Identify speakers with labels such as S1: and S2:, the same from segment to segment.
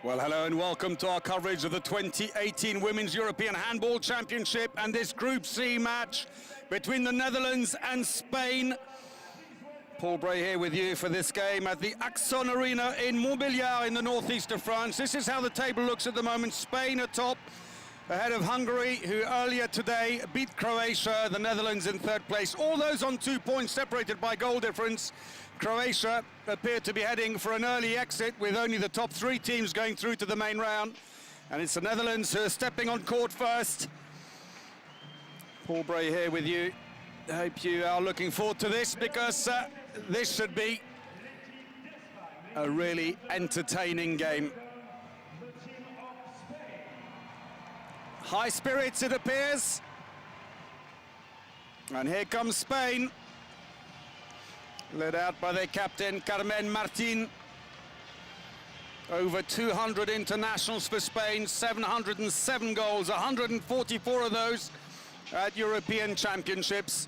S1: Well, hello and welcome to our coverage of the 2018 Women's European Handball Championship and this Group C match between the Netherlands and Spain. Paul Bray here with you for this game at the Axon Arena in Montbéliard in the northeast of France. This is how the table looks at the moment. Spain atop, ahead of Hungary, who earlier today beat Croatia, the Netherlands in third place. All those on 2 points, separated by goal difference. Croatia appear to be heading for an early exit, with only the top three teams going through to the main round. And it's the Netherlands who are stepping on court first. Paul Bray here with you. I hope you are looking forward to this, because this should be a really entertaining game. High spirits, it appears. And here comes Spain, led out by their captain, Carmen Martin. Over 200 internationals for Spain, 707 goals, 144 of those at European Championships.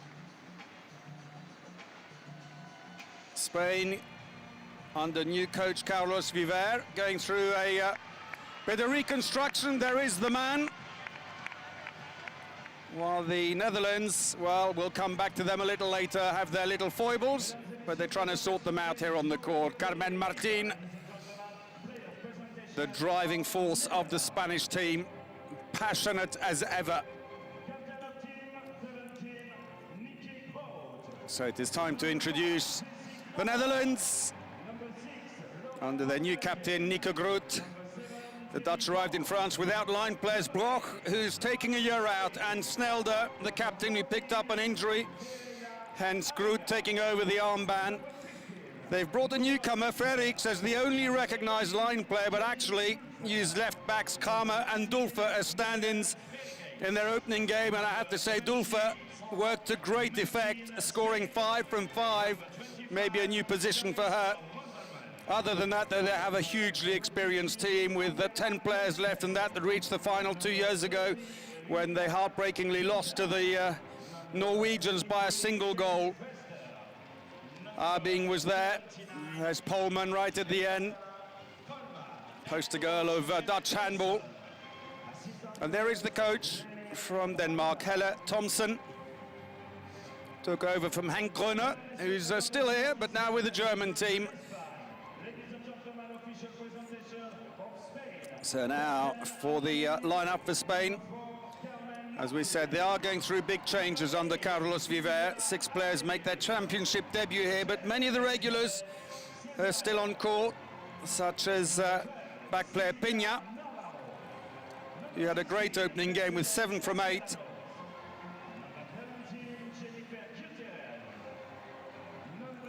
S1: Spain, under new coach Carlos Viver, going through a bit of reconstruction. There is the man. While the Netherlands, well, we'll come back to them a little later, have their little foibles, but they're trying to sort them out here on the court. Carmen Martin, the driving force of the Spanish team, passionate as ever. So it is time to introduce the Netherlands under their new captain, Nico Groot. The Dutch arrived in France without line players Bloch, who's taking a year out, and Snelder, the captain, who picked up an injury, hence Groot taking over the armband. They've brought a newcomer, Frerichs, as the only recognised line player, but actually used left backs Kramer and Dulfer as stand-ins in their opening game, and I have to say Dulfer worked to great effect, scoring 5 from 5, maybe a new position for her. Other than that, they have a hugely experienced team with 10 players left, and that reached the final 2 years ago when they heartbreakingly lost to the Norwegians by a single goal. Arbing was there. There's Polman right at the end. Poster girl of Dutch handball. And there is the coach from Denmark, Helle Thomsen. Took over from Henk Grønner, who's still here, but now with the German team. So now for the lineup for Spain. As we said, they are going through big changes under Carlos Viver. 6 players make their championship debut here, but many of the regulars are still on court, such as back player Pina. He had a great opening game with 7 from 8.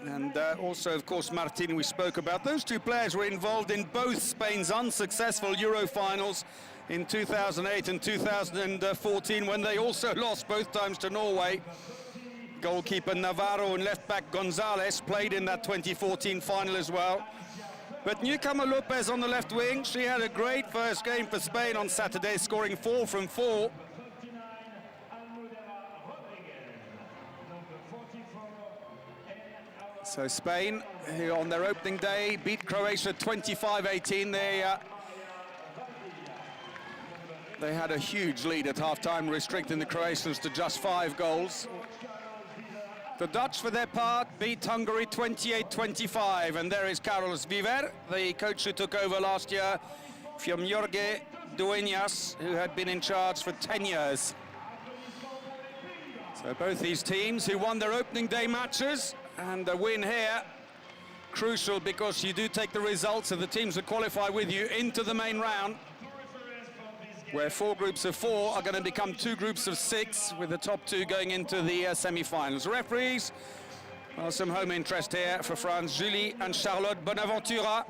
S1: And also, of course, Martin, we spoke about. Those 2 players were involved in both Spain's unsuccessful Euro finals in 2008 and 2014, when they also lost both times to Norway. Goalkeeper Navarro and left-back Gonzalez played in that 2014 final as well. But newcomer Lopez on the left wing, she had a great first game for Spain on Saturday, scoring 4 from 4. So Spain, who on their opening day beat Croatia 25-18, they had a huge lead at half-time, restricting the Croatians to just 5 goals. The Dutch, for their part, beat Hungary 28-25, and there is Carlos Viver, the coach who took over last year from Jorge Dueñas, who had been in charge for 10 years. So both these teams who won their opening day matches, and a win here, crucial, because you do take the results of the teams that qualify with you into the main round, where 4 groups of 4 are going to become 2 groups of 6, with the top 2 going into the semi-finals. Referees, well, some home interest here for France. Julie and Charlotte Bonaventura,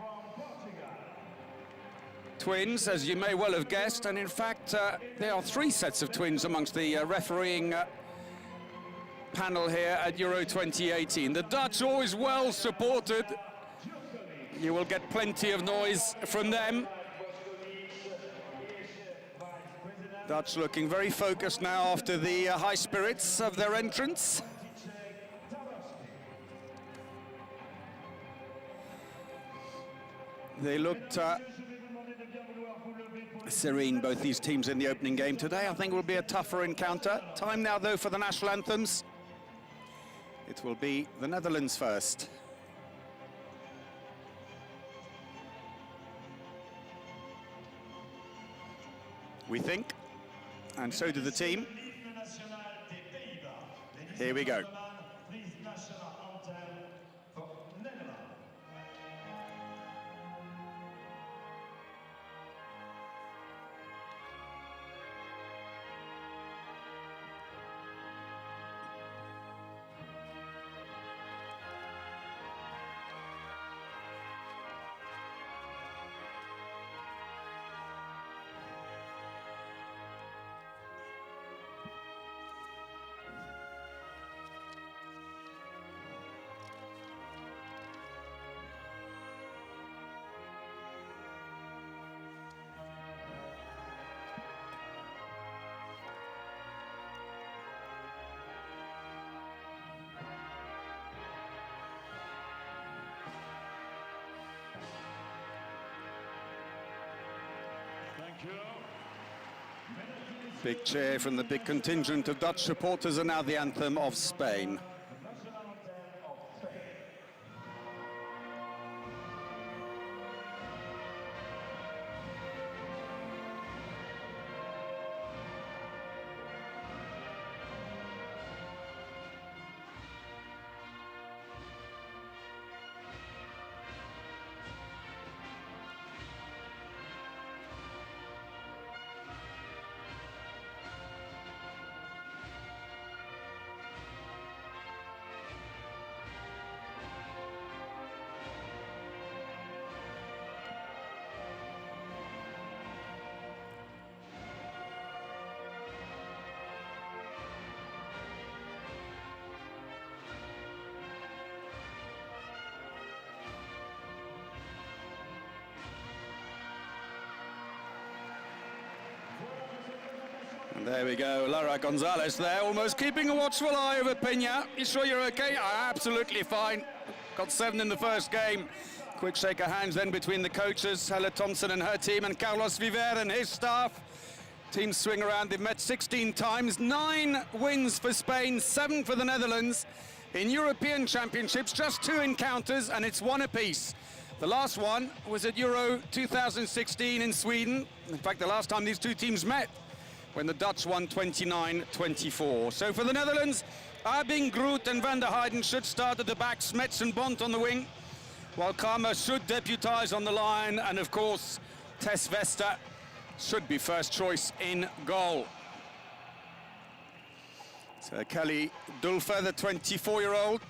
S1: twins, as you may well have guessed, and in fact there are 3 sets of twins amongst the refereeing panel here at Euro 2018. The Dutch always well supported. You will get plenty of noise from them. Dutch looking very focused now after the high spirits of their entrance. They looked serene, both these teams in the opening game today. I think it will be a tougher encounter. Time now, though, for the national anthems. It will be the Netherlands first. We think, and so do the team. Here we go. Big cheer from the big contingent of Dutch supporters, and now the anthem of Spain. And there we go, Lara Gonzalez there, almost keeping a watchful eye over Peña. You sure you're okay? Absolutely fine. Got 7 in the first game. Quick shake of hands then between the coaches, Helle Thompson and her team, and Carlos Viver and his staff. Teams swing around. They've met 16 times, 9 wins for Spain, 7 for the Netherlands. In European Championships, just 2 encounters, and it's 1 apiece. The last one was at Euro 2016 in Sweden. In fact, the last time these two teams met, when the Dutch won 29-24. So for the Netherlands, Abing, Groot and Van der Heijden should start at the back, Smets and Bont on the wing, while Karma should deputise on the line, and of course, Tess Vester should be first choice in goal. So Kelly Dulfer, the 24-year-old,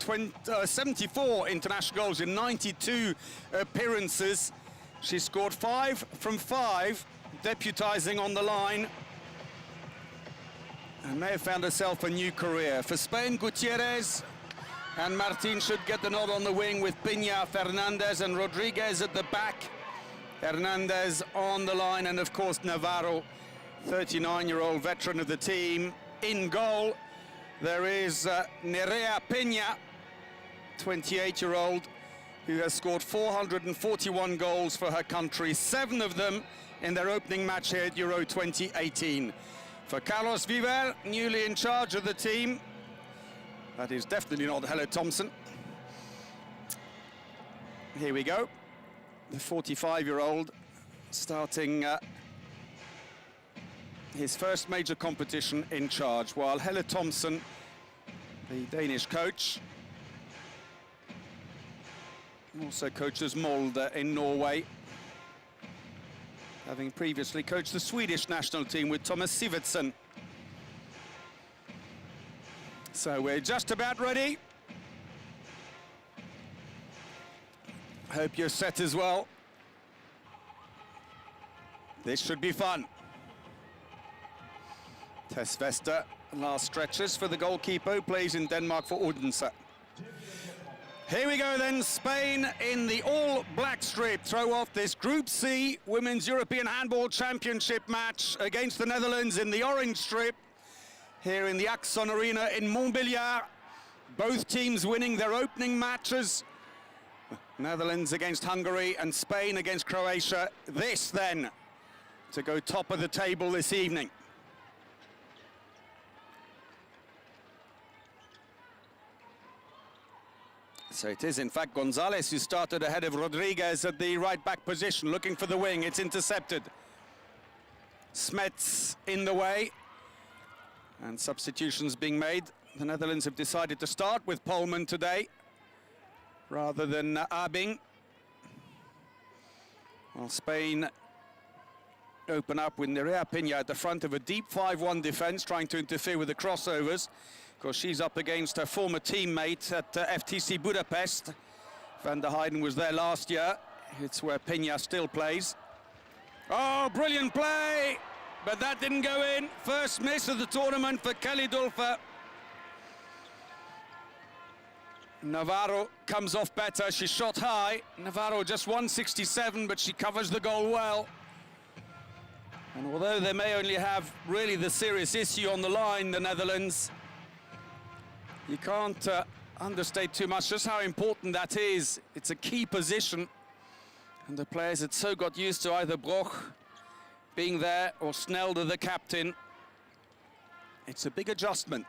S1: 74 international goals in 92 appearances. She scored 5 from 5, deputising on the line, and may have found herself a new career. For Spain, Gutierrez and Martin should get the nod on the wing, with Peña, Fernandez and Rodriguez at the back. Hernandez on the line, and of course Navarro, 39-year-old veteran of the team. In goal, there is Nerea Peña, 28-year-old, who has scored 441 goals for her country, 7 of them in their opening match here at Euro 2018. For Carlos Viver, newly in charge of the team, that is definitely not Helle Thompson. Here we go, the 45-year-old starting his first major competition in charge, while Helle Thompson, the Danish coach, also coaches Molde in Norway, having previously coached the Swedish national team with Thomas Sivertsen. So we're just about ready. Hope you're set as well. This should be fun. Tess Vester, last stretches for the goalkeeper, who plays in Denmark for Odense. Here we go then, Spain in the all-black strip throw off this Group C Women's European Handball Championship match against the Netherlands in the orange strip here in the Axon Arena in Montbéliard. Both teams winning their opening matches Netherlands against Hungary and Spain against Croatia. This then to go top of the table this evening. So it is, in fact, Gonzalez who started ahead of Rodriguez at the right-back position, looking for the wing. It's intercepted. Smets in the way. And substitutions being made. The Netherlands have decided to start with Polman today, rather than Abing. While Spain open up with Nerea Pina at the front of a deep 5-1 defence, trying to interfere with the crossovers. Of course, she's up against her former teammate at FTC Budapest. Van der Heyden was there last year. It's where Pina still plays. Oh, brilliant play! But that didn't go in. First miss of the tournament for Kelly Dulfer. Navarro comes off better. She shot high. Navarro just 167, but she covers the goal well. And although they may only have really the serious issue on the line, the Netherlands, you can't understate too much just how important that is. It's a key position. And the players had so got used to either Broch being there or Snelder, the captain. It's a big adjustment.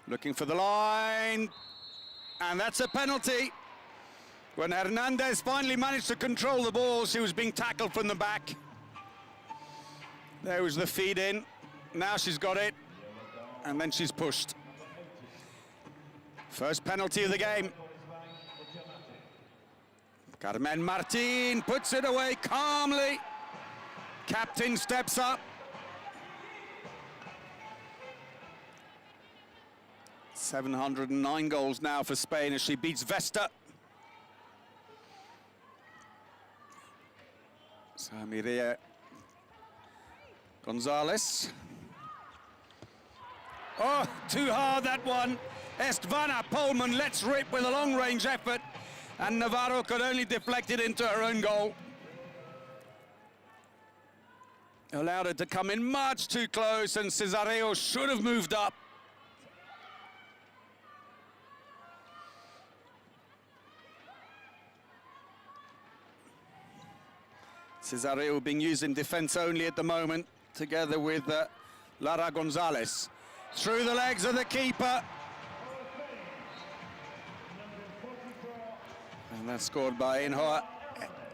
S1: Looking for the line. And that's a penalty. When Hernandez finally managed to control the ball, she was being tackled from the back. There was the feed in. Now she's got it. And then she's pushed. First penalty of the game. Carmen Martin puts it away calmly. Captain steps up. $709 goals now for Spain as she beats Vesta. So Mireia Gonzalez. Oh, too hard that one. Estvana Polman lets rip with a long-range effort, and Navarro could only deflect it into her own goal. Allowed her to come in much too close, and Cesareo should have moved up. Cesareo being used in defense only at the moment, together with Lara Gonzalez. Through the legs of the keeper. And that's scored by Inhoa.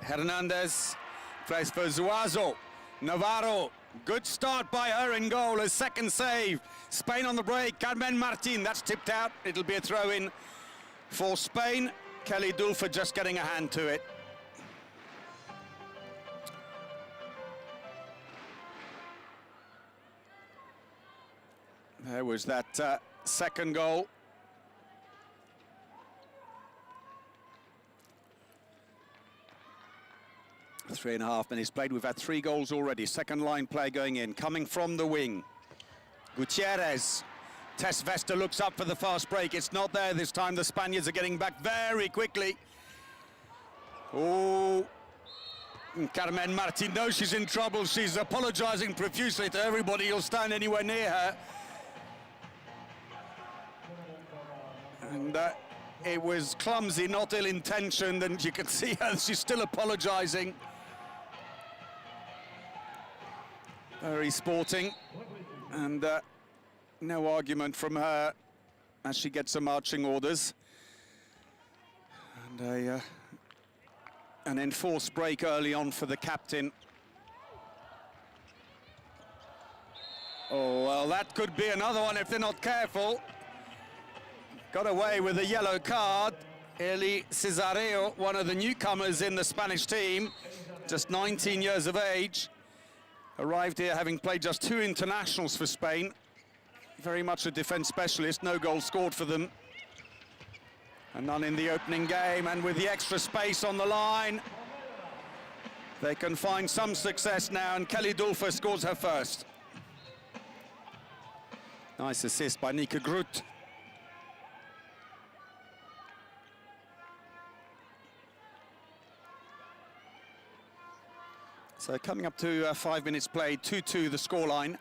S1: Hernandez plays for Zuazo. Navarro, good start by her in goal, a second save. Spain on the break, Carmen Martin, that's tipped out. It'll be a throw-in for Spain. Kelly Dulfer just getting a hand to it. There was that second goal. Three and a half minutes played. We've had 3 goals already. Second line play going in, coming from the wing. Gutierrez. Tess Vesta looks up for the fast break. It's not there this time. The Spaniards are getting back very quickly. Oh, Carmen Martin knows she's in trouble. She's apologizing profusely to everybody who'll stand anywhere near her. And it was clumsy, not ill-intentioned, and you can see her, she's still apologizing. Very sporting, and no argument from her as she gets some marching orders. And an enforced break early on for the captain. Oh, well, that could be another one if they're not careful. Got away with a yellow card. Eli Cesareo, one of the newcomers in the Spanish team, just 19 years of age. Arrived here having played just 2 internationals for Spain. Very much a defence specialist, no goals scored for them. And none in the opening game, and with the extra space on the line, they can find some success now, and Kelly Dulfer scores her first. Nice assist by Nika Groot. So coming up to 5 minutes played, 2-2 the scoreline.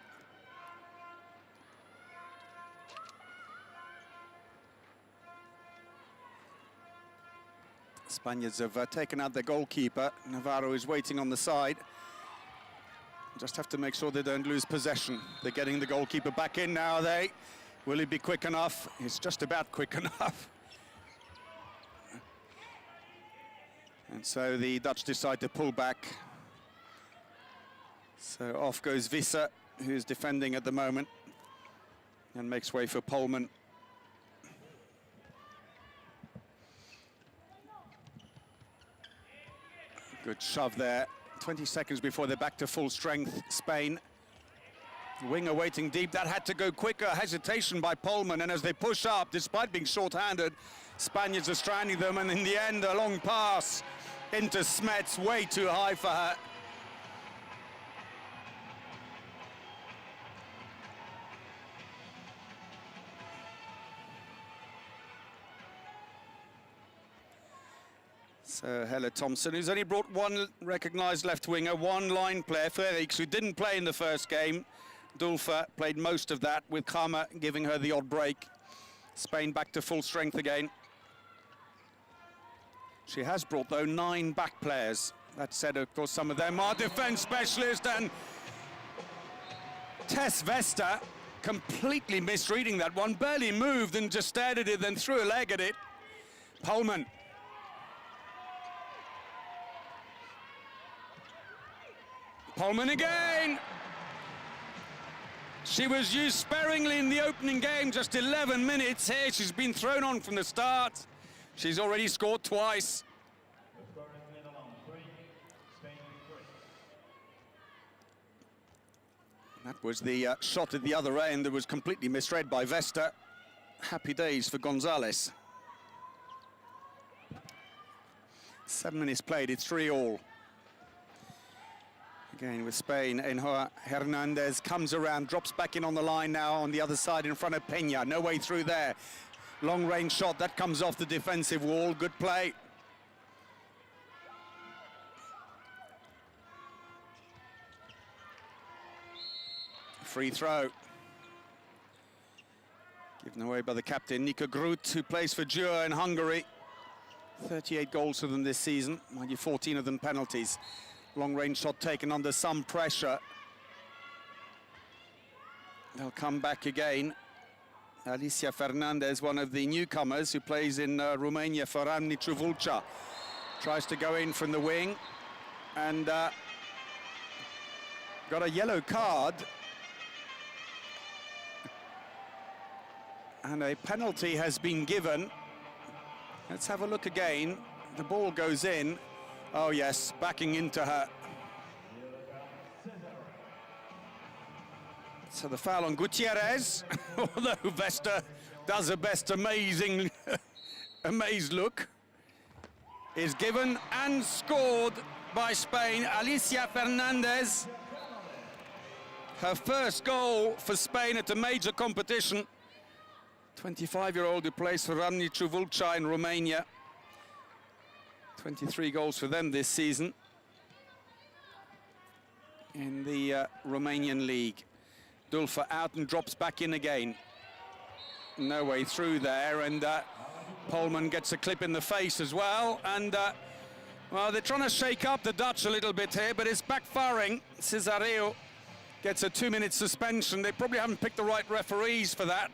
S1: Spaniards have taken out their goalkeeper. Navarro is waiting on the side. Just have to make sure they don't lose possession. They're getting the goalkeeper back in now, are they? Will he be quick enough? He's just about quick enough. And so the Dutch decide to pull back. So off goes Visser, who's defending at the moment, and makes way for Polman. Good shove there. 20 seconds before they're back to full strength, Spain. Winger waiting deep, that had to go quicker. Hesitation by Polman, and as they push up, despite being short-handed, Spaniards are stranding them, and in the end, a long pass into Smets, way too high for her. So Helle Thompson, who's only brought one recognised left winger, one line player, Frerichs, who didn't play in the first game. Dulfer played most of that, with Kramer giving her the odd break. Spain back to full strength again. She has brought, though, 9 back players. That said, of course, some of them are defence specialists, and Tess Vester completely misreading that one, barely moved and just stared at it, then threw a leg at it. Polman. Polman again. She was used sparingly in the opening game, just 11 minutes here. She's been thrown on from the start. She's already scored twice. That was the shot at the other end that was completely misread by Vester. Happy days for Gonzalez. 7 minutes played, it's 3-3. Again with Spain, Enjoa Hernandez comes around, drops back in on the line now on the other side in front of Peña. No way through there. Long range shot, that comes off the defensive wall. Good play. Free throw. Given away by the captain, Nika Groot, who plays for Győr in Hungary. 38 goals for them this season, mind you, 14 of them penalties. Long-range shot taken under some pressure. They'll come back again. Alicia Fernandez, one of the newcomers who plays in Romania for Râmnicu Vâlcea, tries to go in from the wing and got a yellow card. And a penalty has been given. Let's have a look again. The ball goes in. Oh yes, backing into her. So the foul on Gutierrez, although Vester does her best amazed look, is given and scored by Spain. Alicia Fernandez, her first goal for Spain at a major competition. 25-year-old who plays for Râmnicu Vâlcea in Romania. 23 goals for them this season in the Romanian league. Dulfer out and drops back in again. No way through there, and Polman gets a clip in the face as well. And well, they're trying to shake up the Dutch a little bit here, but it's backfiring. Cesareo gets a 2-minute suspension. They probably haven't picked the right referees for that.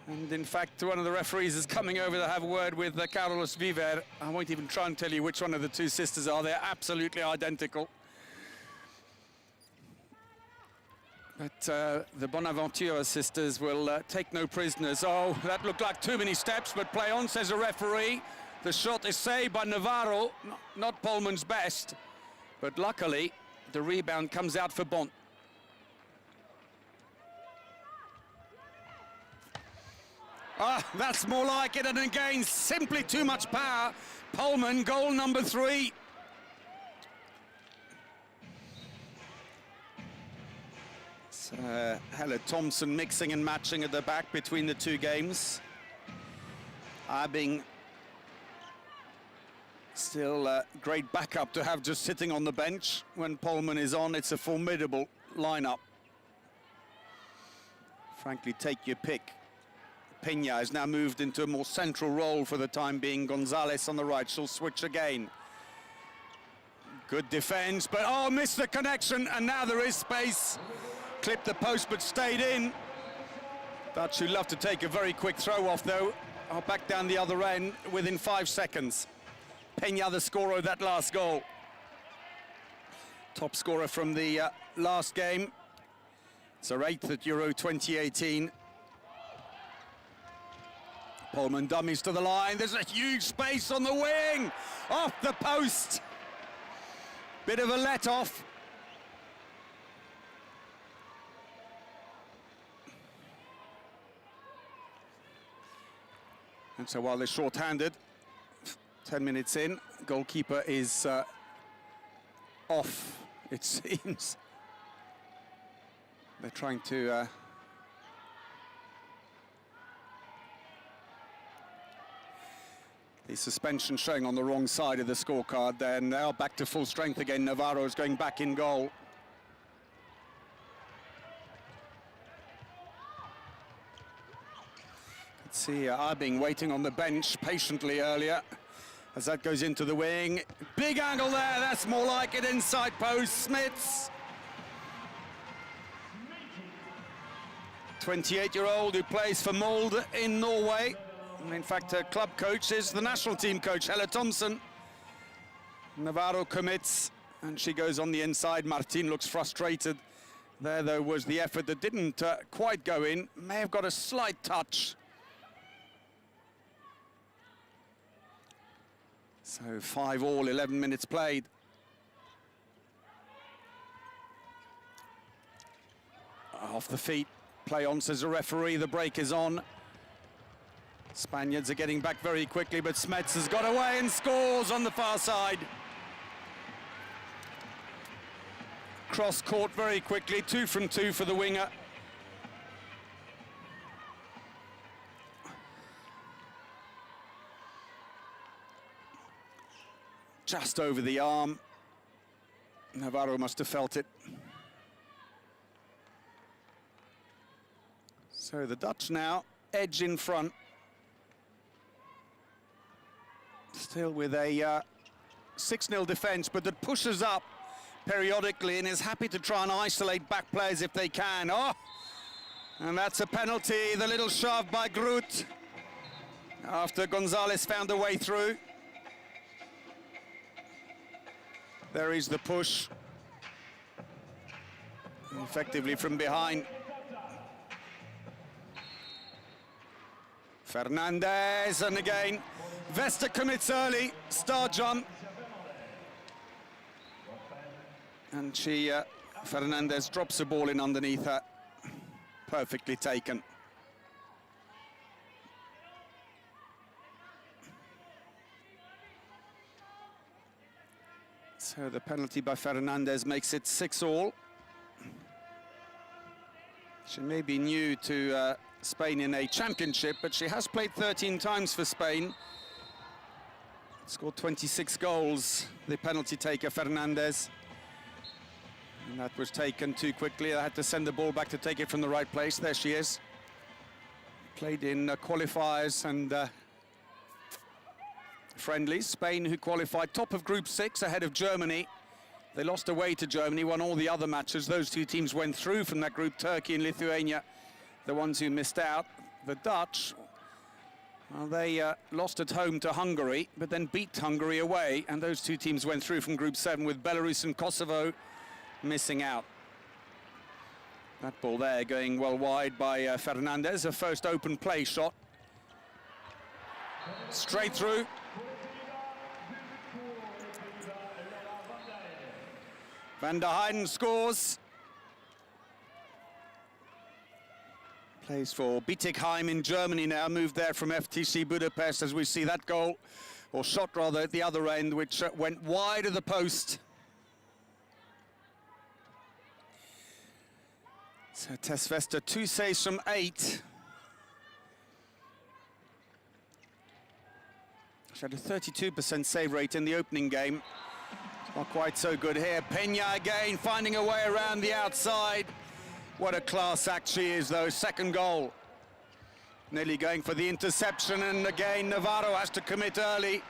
S1: And in fact, one of the referees is coming over to have a word with Carlos Viver. I won't even try and tell you which one of the two sisters are. They're absolutely identical. But the Bonaventura sisters will take no prisoners. Oh, that looked like too many steps, but play on, says a referee. The shot is saved by Navarro, not Polman's best. But luckily, the rebound comes out for Bont. Ah, that's more like it, and again, simply too much power. Polman, goal number 3. So, Helle Thompson mixing and matching at the back between the two games. Abing still a great backup to have just sitting on the bench. When Polman is on, it's a formidable lineup. Frankly, take your pick. Peña has now moved into a more central role for the time being. Gonzalez on the right, she'll switch again. Good defense, but oh, missed the connection, and now there is space. Clipped the post, but stayed in. Dutch, who love to take a very quick throw off, though, are back down the other end within 5 seconds. Peña, the scorer of that last goal. Top scorer from the last game. It's her 8th at Euro 2018. Pullman dummies to the line. There's a huge space on the wing. Off the post. Bit of a let-off. And so while they're short-handed, 10 minutes in, goalkeeper is off, it seems. They're trying to the suspension showing on the wrong side of the scorecard. Then now back to full strength again. Navarro is going back in goal. Let's see Arbing waiting on the bench patiently earlier as that goes into the wing. Big angle there, that's more like it, inside post. Smits, 28-year-old who plays for Molde in Norway. In fact, her club coach is the national team coach, Helle Thompson. Navarro commits, and she goes on the inside. Martin looks frustrated. There, though, was the effort that didn't quite go in. May have got a slight touch. So 5-all, 11 minutes played. Off the feet, play on, says the referee. The break is on. Spaniards are getting back very quickly, but Smets has got away and scores on the far side. Cross court very quickly, 2 from 2 for the winger. Just over the arm. Navarro must have felt it. So the Dutch now edge in front. Still with a 6-0 defence, but that pushes up periodically and is happy to try and isolate back players if they can. Oh, and that's a penalty. The little shove by Groot after Gonzalez found a way through. There is the push. Effectively from behind. Fernandez, and again, Vesta commits early, star jump. And she, Fernandez drops the ball in underneath her. Perfectly taken. So the penalty by Fernandez makes it 6-all. She may be new to Spain in a championship, but she has played 13 times for Spain. Scored 26 goals, the penalty taker, Fernandez. And that was taken too quickly. I had to send the ball back to take it from the right place. There she is. Played in qualifiers and friendlies. Spain, who qualified top of Group 6 ahead of Germany. They lost away to Germany, won all the other matches. Those two teams went through from that group, Turkey and Lithuania, the ones who missed out. The Dutch, well, they lost at home to Hungary, but then beat Hungary away, and those two teams went through from Group 7 with Belarus and Kosovo missing out. That ball there going well wide by Fernandez, a first open play shot. Straight through. Van der Heijden scores. Plays for Bietigheim in Germany now, moved there from FTC Budapest as we see that goal, or shot rather, at the other end, which went wide of the post. So Tess Vesta, 2 saves from 8. She had a 32% save rate in the opening game. Not quite so good here. Peña again, finding a way around the outside. What a class act she is, though. Second goal. Nearly going for the interception, and again Navarro has to commit early.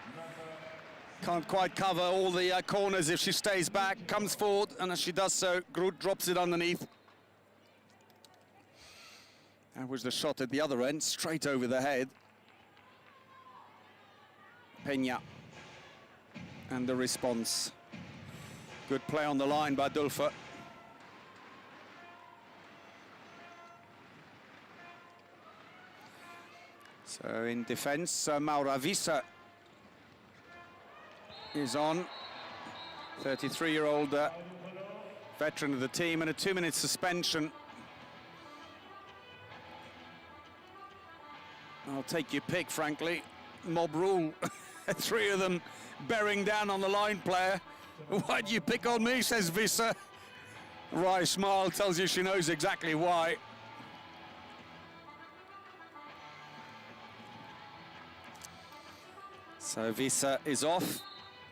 S1: Can't quite cover all the corners if she stays back. Comes forward, and as she does so, Groot drops it underneath. That was the shot at the other end, straight over the head. Peña. And the response. Good play on the line by Dulfer. So in defense, Maura Visa is on. 33-year-old veteran of the team, and a 2-minute suspension. I'll take your pick, frankly. Mob rule. 3 of them bearing down on the line player. Why do you pick on me, says Visa. Wry smile tells you she knows exactly why. So Visa is off.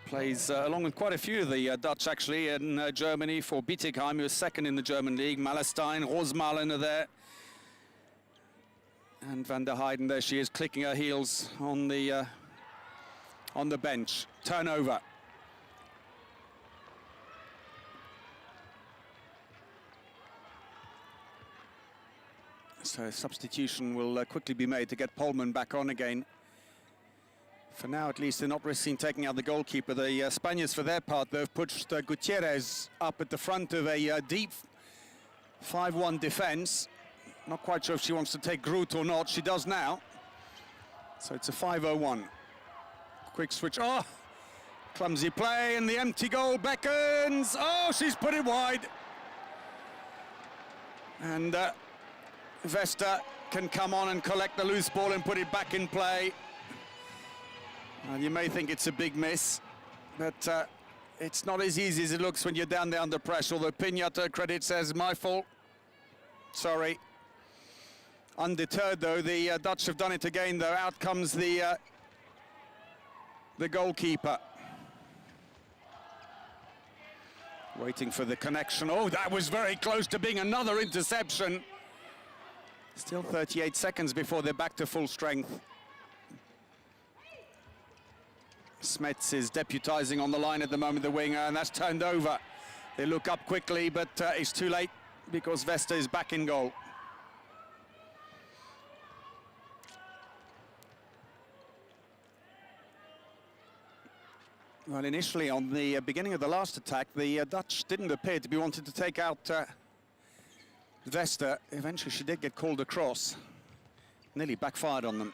S1: Plays along with quite a few of the Dutch, actually, in Germany for Bietigheim, who was second in the German league. Malestein, Rosmalen are there. And Van der Heijden, there she is, clicking her heels on the bench. Turnover. So a substitution will quickly be made to get Polman back on again. For now, at least, they're not risking taking out the goalkeeper. The Spaniards, for their part, they've pushed Gutierrez up at the front of a deep 5-1 defense. Not quite sure if she wants to take Groot or not. She does now. So it's a 5-0-1. Quick switch. Oh, clumsy play, and the empty goal beckons. Oh, she's put it wide. And Vesta can come on and collect the loose ball and put it back in play. And you may think it's a big miss, but it's not as easy as it looks when you're down there under pressure. Although Peña, to her credit, says, my fault. Sorry. Undeterred, though, the Dutch have done it again, though. Out comes the goalkeeper. Waiting for the connection. Oh, that was very close to being another interception. Still 38 seconds before they're back to full strength. Smets is deputizing on the line at the moment, the winger, and that's turned over. They look up quickly, but it's too late because Vesta is back in goal. Well, initially, on the beginning of the last attack, the Dutch didn't appear to be wanting to take out Vesta. Eventually, she did get called across. Nearly backfired on them.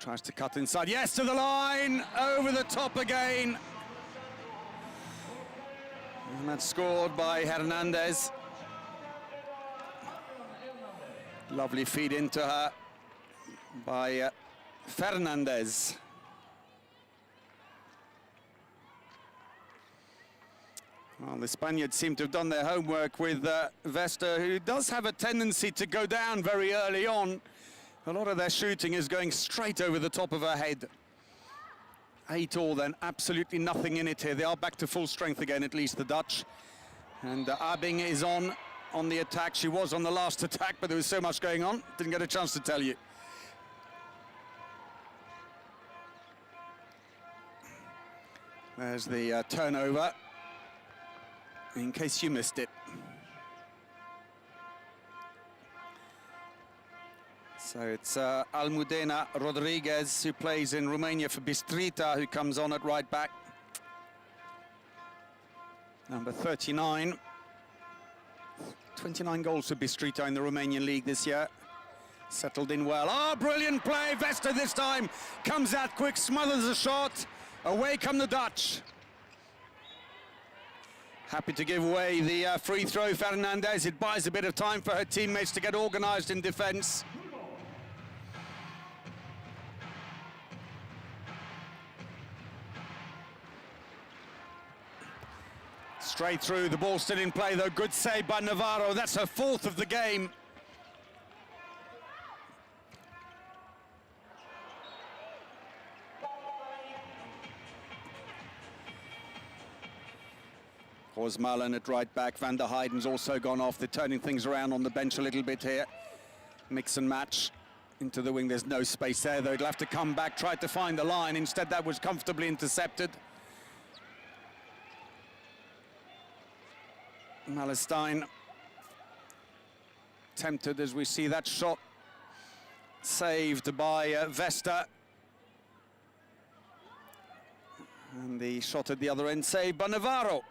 S1: Tries to cut inside. Yes, to the line! Over the top again. And that's scored by Hernandez. Lovely feed into her by Fernandez. Well, the Spaniards seem to have done their homework with Vesta, who does have a tendency to go down very early on. A lot of their shooting is going straight over the top of her head. 8-all then, absolutely nothing in it here. They are back to full strength again, at least the Dutch. And Abing is on the attack. She was on the last attack, but there was so much going on, didn't get a chance to tell you. There's the turnover, in case you missed it. So it's Almudena Rodriguez, who plays in Romania for Bistrita, who comes on at right back. Number 39. 29 goals for Bistrita in the Romanian league this year. Settled in well. Oh, brilliant play. Vesta this time comes out quick, smothers a shot. Away come the Dutch. Happy to give away the free throw, Fernandez. It buys a bit of time for her teammates to get organised in defence. Straight through, the ball still in play though. Good save by Navarro. That's her 4th of the game. Rosmalen at right back. Van der Heyden's also gone off. They're turning things around on the bench a little bit here. Mix and match into the wing. There's no space there, though. He'll have to come back, try to find the line. Instead, that was comfortably intercepted. Malestein tempted as we see that shot saved by Vesta. And the shot at the other end saved by Navarro.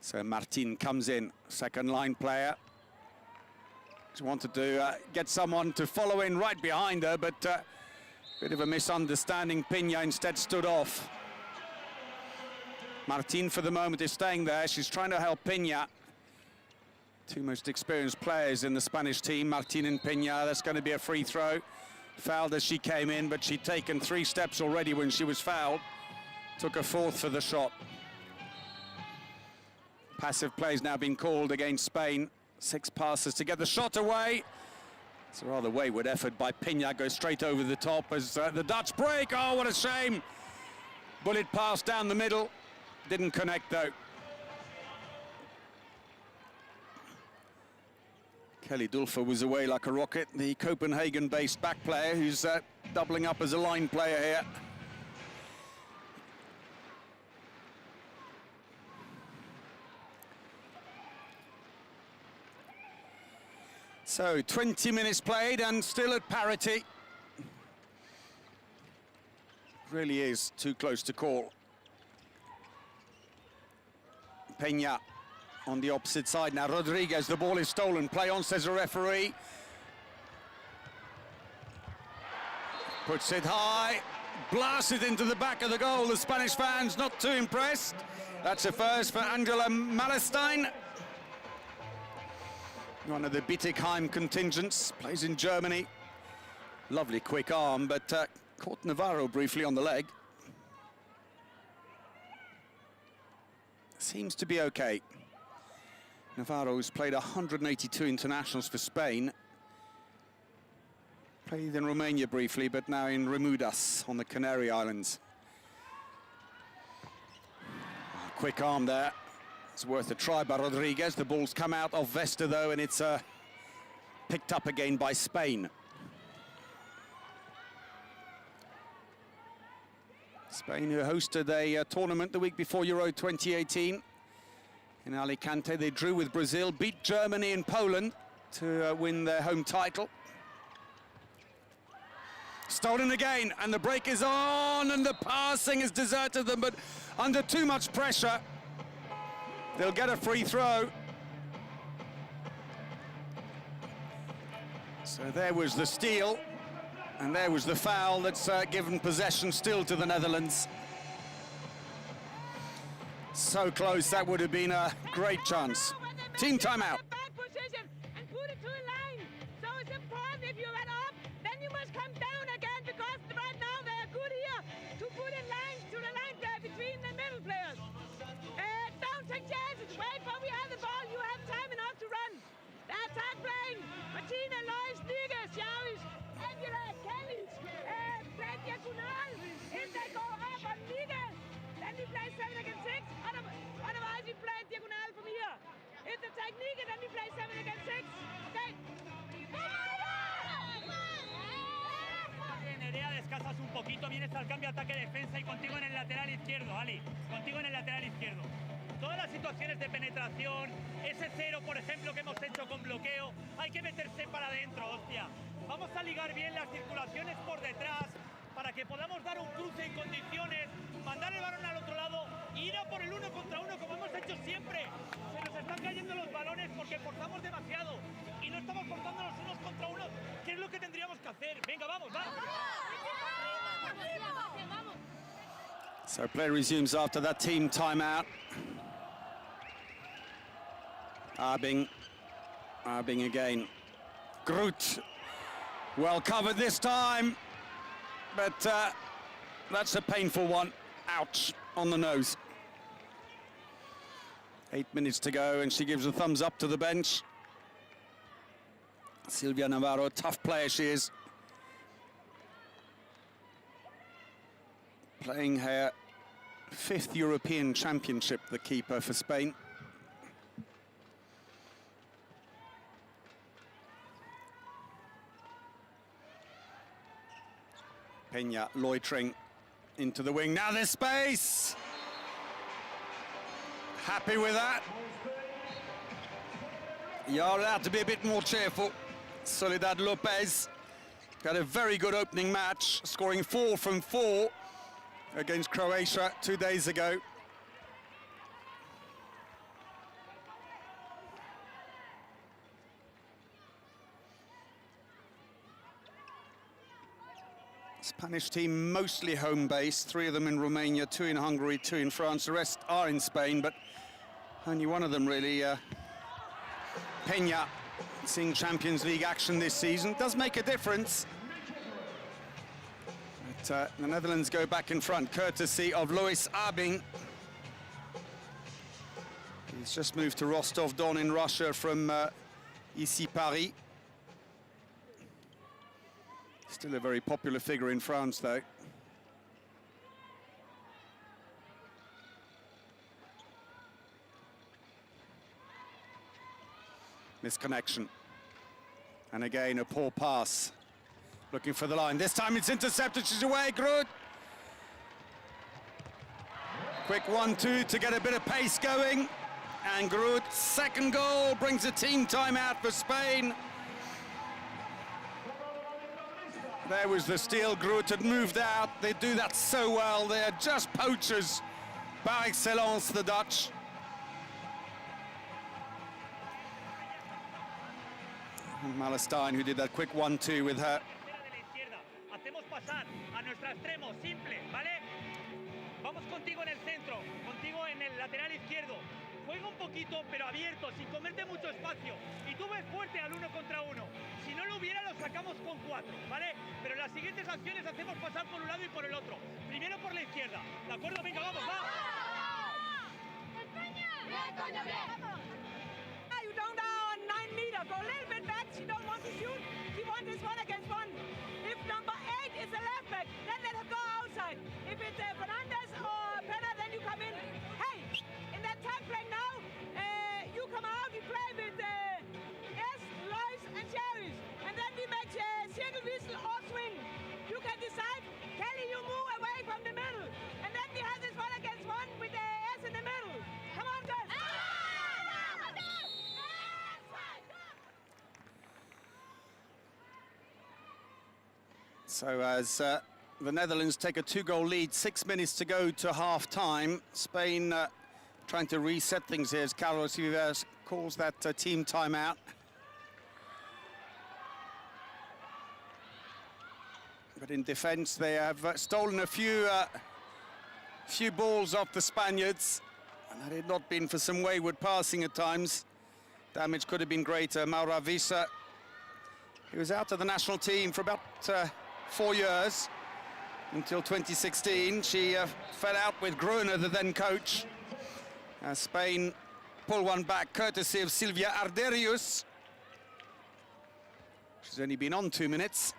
S1: So Martin comes in, second line player. She wanted to get someone to follow in right behind her, but bit of a misunderstanding. Pina instead stood off. Martin for the moment is staying there. She's trying to help Pina. Two most experienced players in the Spanish team, Martin and Pina. That's going to be a free throw. Fouled as she came in, but she'd taken 3 steps already when she was fouled. Took a 4th for the shot. Passive plays now being called against Spain. 6 passes to get the shot away. It's a rather wayward effort by Pina. Goes straight over the top as the Dutch break. Oh, what a shame. Bullet pass down the middle. Didn't connect, though. Kelly Dulfer was away like a rocket, the Copenhagen-based back player who's doubling up as a line player here. So 20 minutes played and still at parity. Really is too close to call. Peña on the opposite side now. Rodriguez, the ball is stolen. Play on, says the referee. Puts it high, blasts it into the back of the goal. The Spanish fans not too impressed. That's a first for Angela Malestein. One of the Bietigheim contingents, plays in Germany. Lovely quick arm, but caught Navarro briefly on the leg. Seems to be okay. Navarro's played 182 internationals for Spain. Played in Romania briefly, but now in Remudas on the Canary Islands. Quick arm there. It's worth a try by Rodriguez. The ball's come out of Vesta, though, and it's picked up again by Spain. Spain, who hosted a tournament the week before Euro 2018 in Alicante. They drew with Brazil, beat Germany and Poland to win their home title. Stolen again, and the break is on, and the passing has deserted them, but under too much pressure, they'll get a free throw. So there was the steal, and there was the foul that's given possession still to the Netherlands. So close, that would have been a great chance. Team timeout.
S2: Descansas un poquito, vienes al cambio ataque-defensa y contigo en el lateral izquierdo, Ali, contigo en el lateral izquierdo. Todas las situaciones de penetración, ese 0, por ejemplo, que hemos hecho con bloqueo, hay que meterse para adentro, hostia. Vamos a ligar bien las circulaciones por detrás para que podamos dar un cruce en condiciones, mandar el balón al otro lado, ir a por el 1 contra 1 como hemos hecho siempre. Se nos están cayendo los balones porque forzamos demasiado y no estamos forzando los unos contra unos, que es lo que tendríamos que hacer. Venga, vamos, vamos.
S1: So play resumes after that team timeout. Arbing again. Groot, well covered this time, but that's a painful one. Ouch, on the nose. 8 minutes to go, and she gives a thumbs up to the bench. Silvia Navarro, tough player she is. Playing her 5th European Championship, the keeper for Spain. Peña loitering into the wing. Now there's space! Happy with that. You're allowed to be a bit more cheerful. Soledad Lopez got a very good opening match, scoring 4 from 4 against Croatia 2 days ago. Spanish team mostly home-based, 3 of them in Romania, 2 in Hungary, 2 in France. The rest are in Spain, but only one of them really, Peña, seeing Champions League action this season. Does make a difference. But, the Netherlands go back in front, courtesy of Lois Abing. He's just moved to Rostov-Don in Russia from ici Paris. Still a very popular figure in France, though. Misconnection. And again, a poor pass. Looking for the line. This time it's intercepted. She's away. Groot. Quick 1-2 to get a bit of pace going. And Groot's second goal brings a team timeout for Spain. There was the steal. Groot had moved out. They do that so well. They're just poachers par excellence, the Dutch. And Malestein, who did that quick 1-2 with her.
S2: Hacemos pasar a nuestro extremo simple, ¿vale? Vamos contigo en el centro, contigo en el lateral izquierdo. Juega un poquito, pero abierto, sin comerte mucho espacio. Y tú ves fuerte al 1 contra 1. Si no lo hubiera, lo sacamos con 4, ¿vale? Pero en las siguientes acciones hacemos pasar por un lado y por el otro. Primero por la izquierda. ¿De acuerdo? Venga, vamos, va.
S3: You don't know 9 meters. Go a little bit back. She don't want to shoot. She wants this 1 against 1. If number 8 is a left back, then let her go outside. If it's Fernandez or Pena, then you come in. Hey, in that tag play now, you come out, we play with S, Lois, and Cherries. And then we make single whistle or swing. You can decide. Kelly, you move away from the middle. And then we have this 1 against 1 with the S in the middle. Come on, girls.
S1: So as the Netherlands take a 2-goal lead, 6 minutes to go to half-time. Spain trying to reset things here as Carlos Vives calls that team timeout. But in defence, they have stolen a few balls off the Spaniards. And had it not been for some wayward passing at times, damage could have been greater. Maura Visa, he was out of the national team for about 4 years, until 2016. She fell out with Gruner, the then coach. Spain pull one back, courtesy of Silvia Arderius. She's only been on 2 minutes.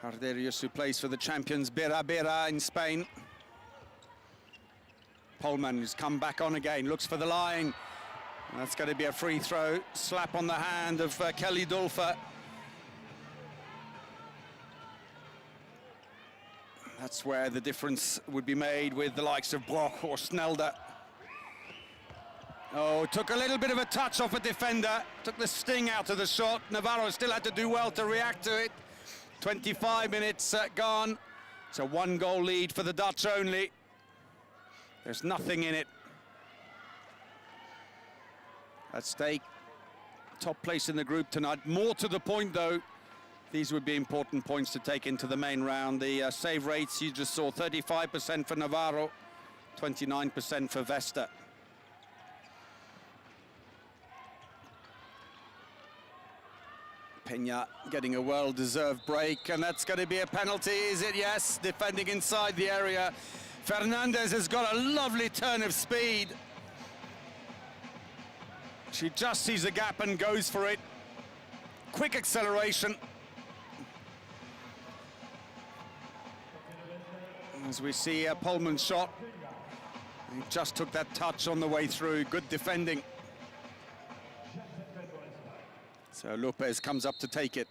S1: Arderius, who plays for the champions Bera Bera in Spain. Polman, who's come back on again, looks for the line. That's going to be a free throw. Slap on the hand of Kelly Dulfer. That's where the difference would be made with the likes of Broch or Snelder. Oh, took a little bit of a touch off a defender. Took the sting out of the shot. Navarro still had to do well to react to it. 25 minutes gone. It's a 1-goal lead for the Dutch only. There's nothing in it. At stake, top place in the group tonight. More to the point, though, these would be important points to take into the main round. The save rates you just saw, 35% for Navarro, 29% for Vesta. Peña getting a well-deserved break, and that's going to be a penalty, is it? Yes, defending inside the area. Fernandez has got a lovely turn of speed. She just sees a gap and goes for it. Quick acceleration. As we see Polman's shot. He just took that touch on the way through. Good defending. So Lopez comes up to take it.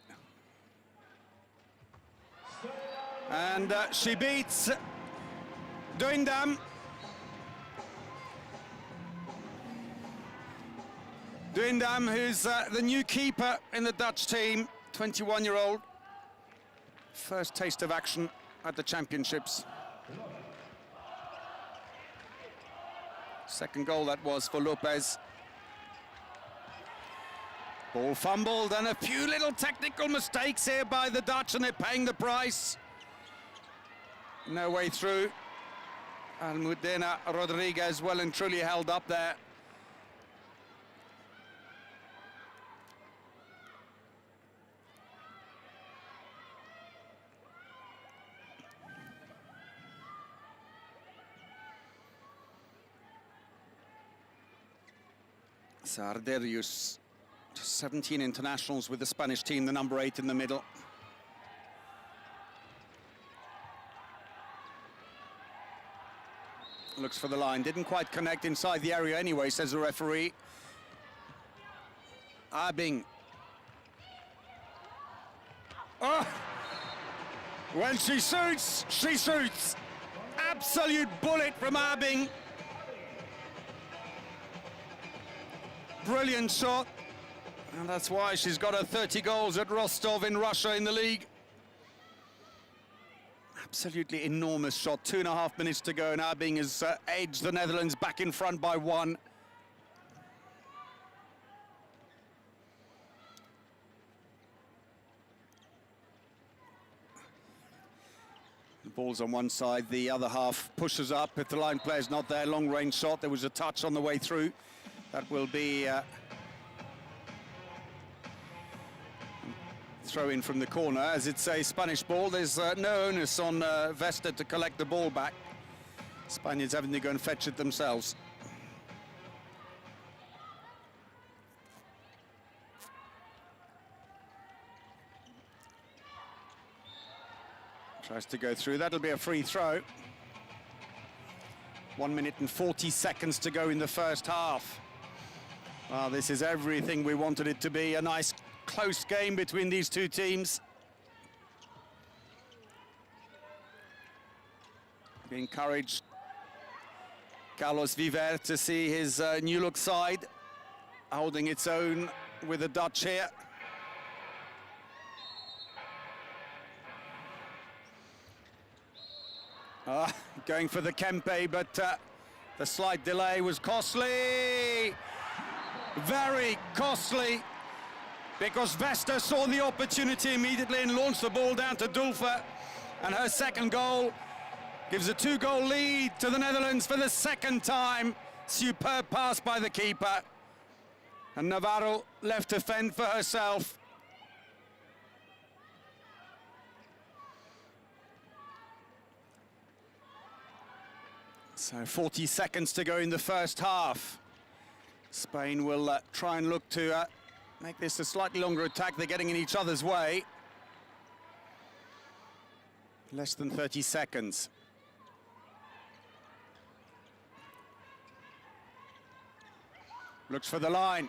S1: And she beats Duindam. Duindam, who's the new keeper in the Dutch team, 21-year-old. First taste of action at the championships. Second goal that was for Lopez. Ball fumbled and a few little technical mistakes here by the Dutch, and they're paying the price. No way through. Almudena Rodriguez well and truly held up there. Sarderius, 17 internationals with the Spanish team, the number 8 in the middle. Looks for the line, didn't quite connect inside the area anyway, says the referee. Abing. Oh! When she shoots, she shoots. Absolute bullet from Abing. Brilliant shot, and that's why she's got her 30 goals at Rostov in Russia in the league. Absolutely enormous shot. 2.5 minutes to go, and Abing has edged the Netherlands back in front by 1. The ball's on one side, the other half pushes up. If the line player's not there, long-range shot. There was a touch on the way through. That will be throw in from the corner. As it's a Spanish ball, there's no onus on Vesta to collect the ball back. Spaniards having to go and fetch it themselves. Tries to go through. That'll be a free throw. 1 minute and 40 seconds to go in the first half. Well, this is everything we wanted it to be. A nice, close game between these two teams. We encouraged Carlos Viver to see his new look side holding its own with the Dutch here. Going for the Kempe, but the slight delay was costly. Very costly, because Vesta saw the opportunity immediately and launched the ball down to Dulfer, and her second goal gives a 2-goal lead to the Netherlands for the second time. Superb pass by the keeper, and Navarro left to fend for herself. So 40 seconds to go in the first half. Spain will try and look to make this a slightly longer attack. They're getting in each other's way. Less than 30 seconds. Looks for the line.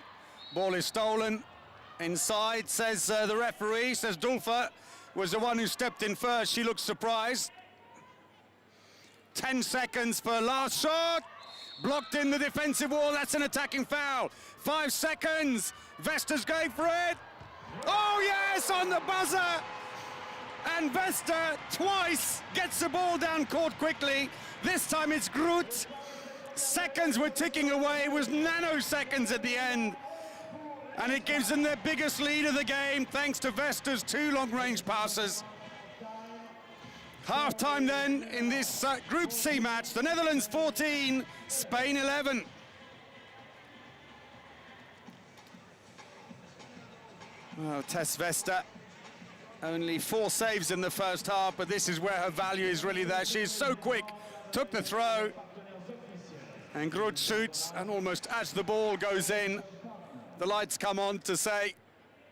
S1: Ball is stolen. Inside, says the referee, says Dulfer was the one who stepped in first. She looks surprised. 10 seconds for last shot. Blocked in the defensive wall, that's an attacking foul. 5 seconds, Vesta's going for it. Oh yes, on the buzzer. And Vesta twice gets the ball down court quickly. This time it's Groot. Seconds were ticking away, it was nanoseconds at the end. And it gives them their biggest lead of the game, thanks to Vesta's 2 long-range passes. Half-time then in this Group C match. The Netherlands 14, Spain 11. Well, Tess Vesta, only 4 saves in the first half, but this is where her value is really there. She's so quick, took the throw, and Groot shoots, and almost as the ball goes in, the lights come on to say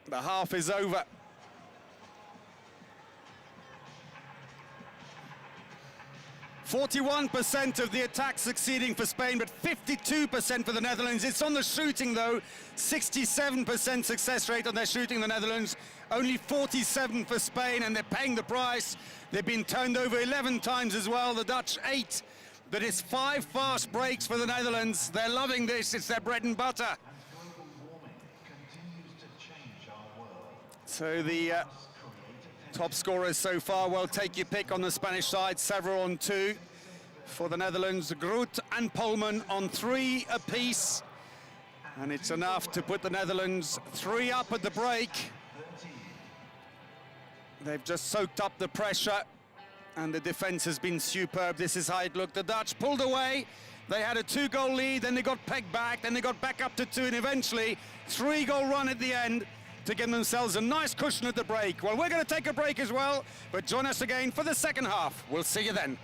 S1: the half is over. 41% of the attack succeeding for Spain, but 52% for the Netherlands. It's on the shooting, though. 67% success rate on their shooting, the Netherlands. Only 47 for Spain, and they're paying the price. They've been turned over 11 times as well, the Dutch 8. But it's 5 fast breaks for the Netherlands. They're loving this, it's their bread and butter. So the top scorers so far, well, take your pick on the Spanish side, several on 2. For the Netherlands, Groot and Polman on 3 apiece. And it's enough to put the Netherlands 3 up at the break. They've just soaked up the pressure, and the defense has been superb. This is how it looked. The Dutch pulled away. They had a 2-goal lead, then they got pegged back, then they got back up to 2, and eventually 3-goal run at the end to give themselves a nice cushion at the break. Well, we're going to take a break as well, but join us again for the second half. We'll see you then.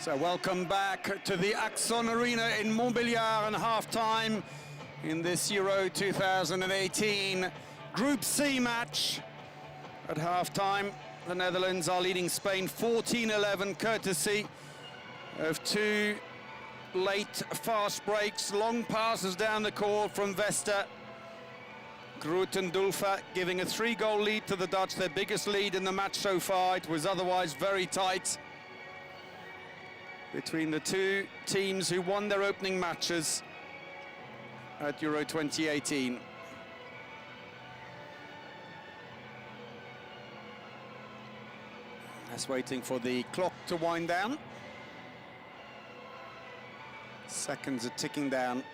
S1: So welcome back to the Axon Arena in Montbéliard and half-time in this Euro 2018 Group C match. At half-time, the Netherlands are leading Spain 14-11, courtesy of 2 late fast breaks, long passes down the court from Vesta. Groot and Dulfer giving a 3-goal lead to the Dutch, their biggest lead in the match so far. It was otherwise very tight between the 2 teams who won their opening matches at Euro 2018. Just waiting for the clock to wind down. Seconds are ticking down.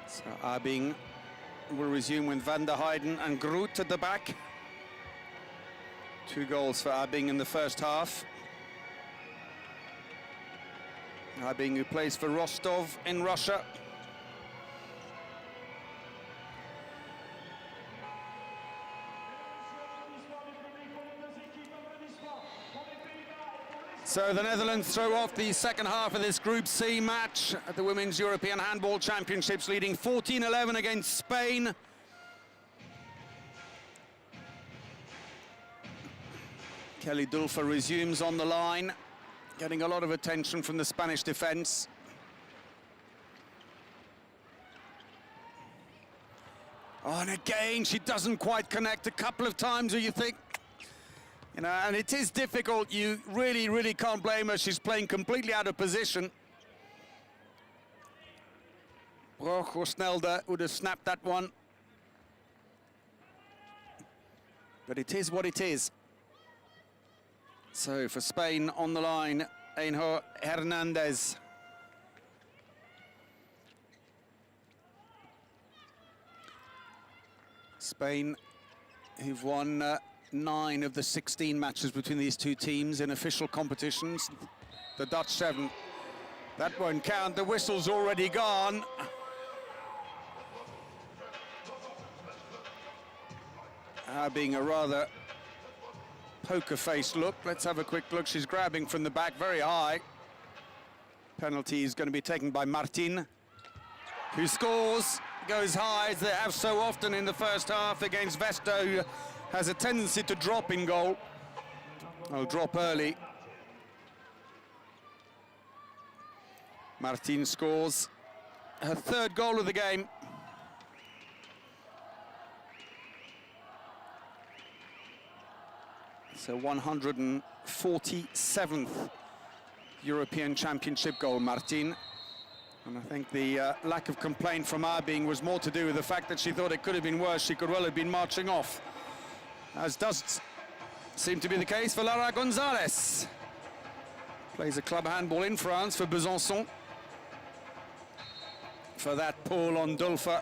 S1: So Abing will resume with Van der Heyden and Groot at the back. 2 goals for Abing in the first half. Abing, who plays for Rostov in Russia. So the Netherlands throw off the second half of this Group C match at the Women's European Handball Championships, leading 14-11 against Spain. Kelly Dulfer resumes on the line, getting a lot of attention from the Spanish defense. Oh, and again, she doesn't quite connect a couple of times where you think, you know, and it is difficult. You really can't blame her. She's playing completely out of position. Broch or Snelder would have snapped that one. But it is what it is. So for Spain on the line, Einho Hernandez. Spain, who've won 9 of the 16 matches between these 2 teams in official competitions. The Dutch 7. That won't count. The whistle's already gone. Being a rather poker-faced look. Let's have a quick look. She's grabbing from the back very high. Penalty is going to be taken by Martin, who scores, goes high, as they have so often in the first half against Vesta, who has a tendency to drop in goal. I'll drop early. Martin scores her 3rd goal of the game. So 147th European Championship goal, Martin. And I think the lack of complaint from Abing was more to do with the fact that she thought it could have been worse. She could well have been marching off, as does seem to be the case for Lara Gonzalez. Plays a club handball in France for Besançon. For that pull on Dulfer.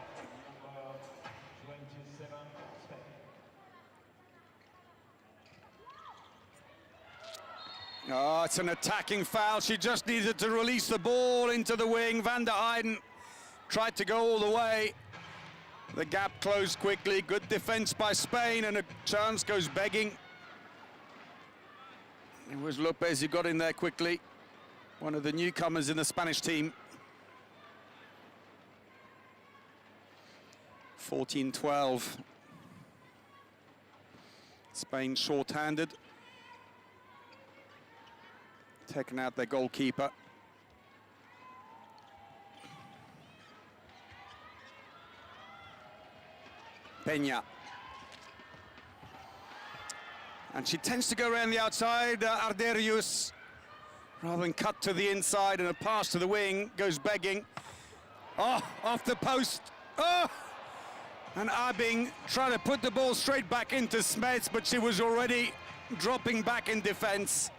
S1: Oh, it's an attacking foul. She just needed to release the ball into the wing. Van der Heyden tried to go all the way. The gap closed quickly. Good defense by Spain, and a chance goes begging. It was Lopez who got in there quickly. One of the newcomers in the Spanish team. 14-12. Spain short-handed. Taking out their goalkeeper. Peña. And she tends to go around the outside. Arderius, rather than cut to the inside, and a pass to the wing, goes begging. Oh, off the post. Oh! And Abing tried to put the ball straight back into Smets, but she was already dropping back in defense.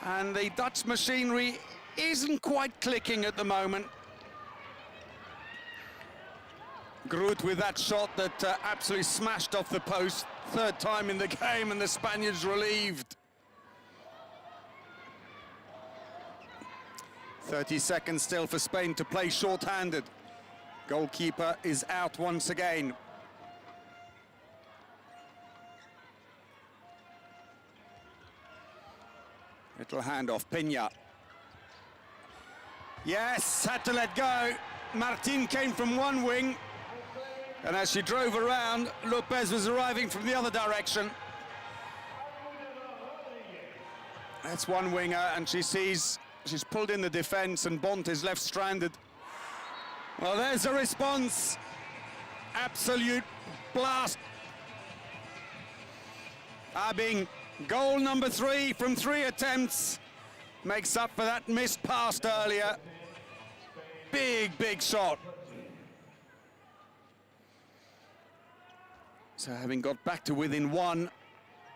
S1: And the Dutch machinery isn't quite clicking at the moment. Groot with that shot that absolutely smashed off the post. Third time in the game, and the Spaniards relieved. 30 seconds still for Spain to play short-handed. Goalkeeper is out once again. Little handoff, Peña. Yes, had to let go. Martin came from one wing, and as she drove around, Lopez was arriving from the other direction. That's one winger, and she sees she's pulled in the defense, and Bont is left stranded. Well, there's a response. Absolute blast. Abing, goal number 3 from 3 attempts. Makes up for that missed pass earlier. Big, big shot. So having got back to within 1,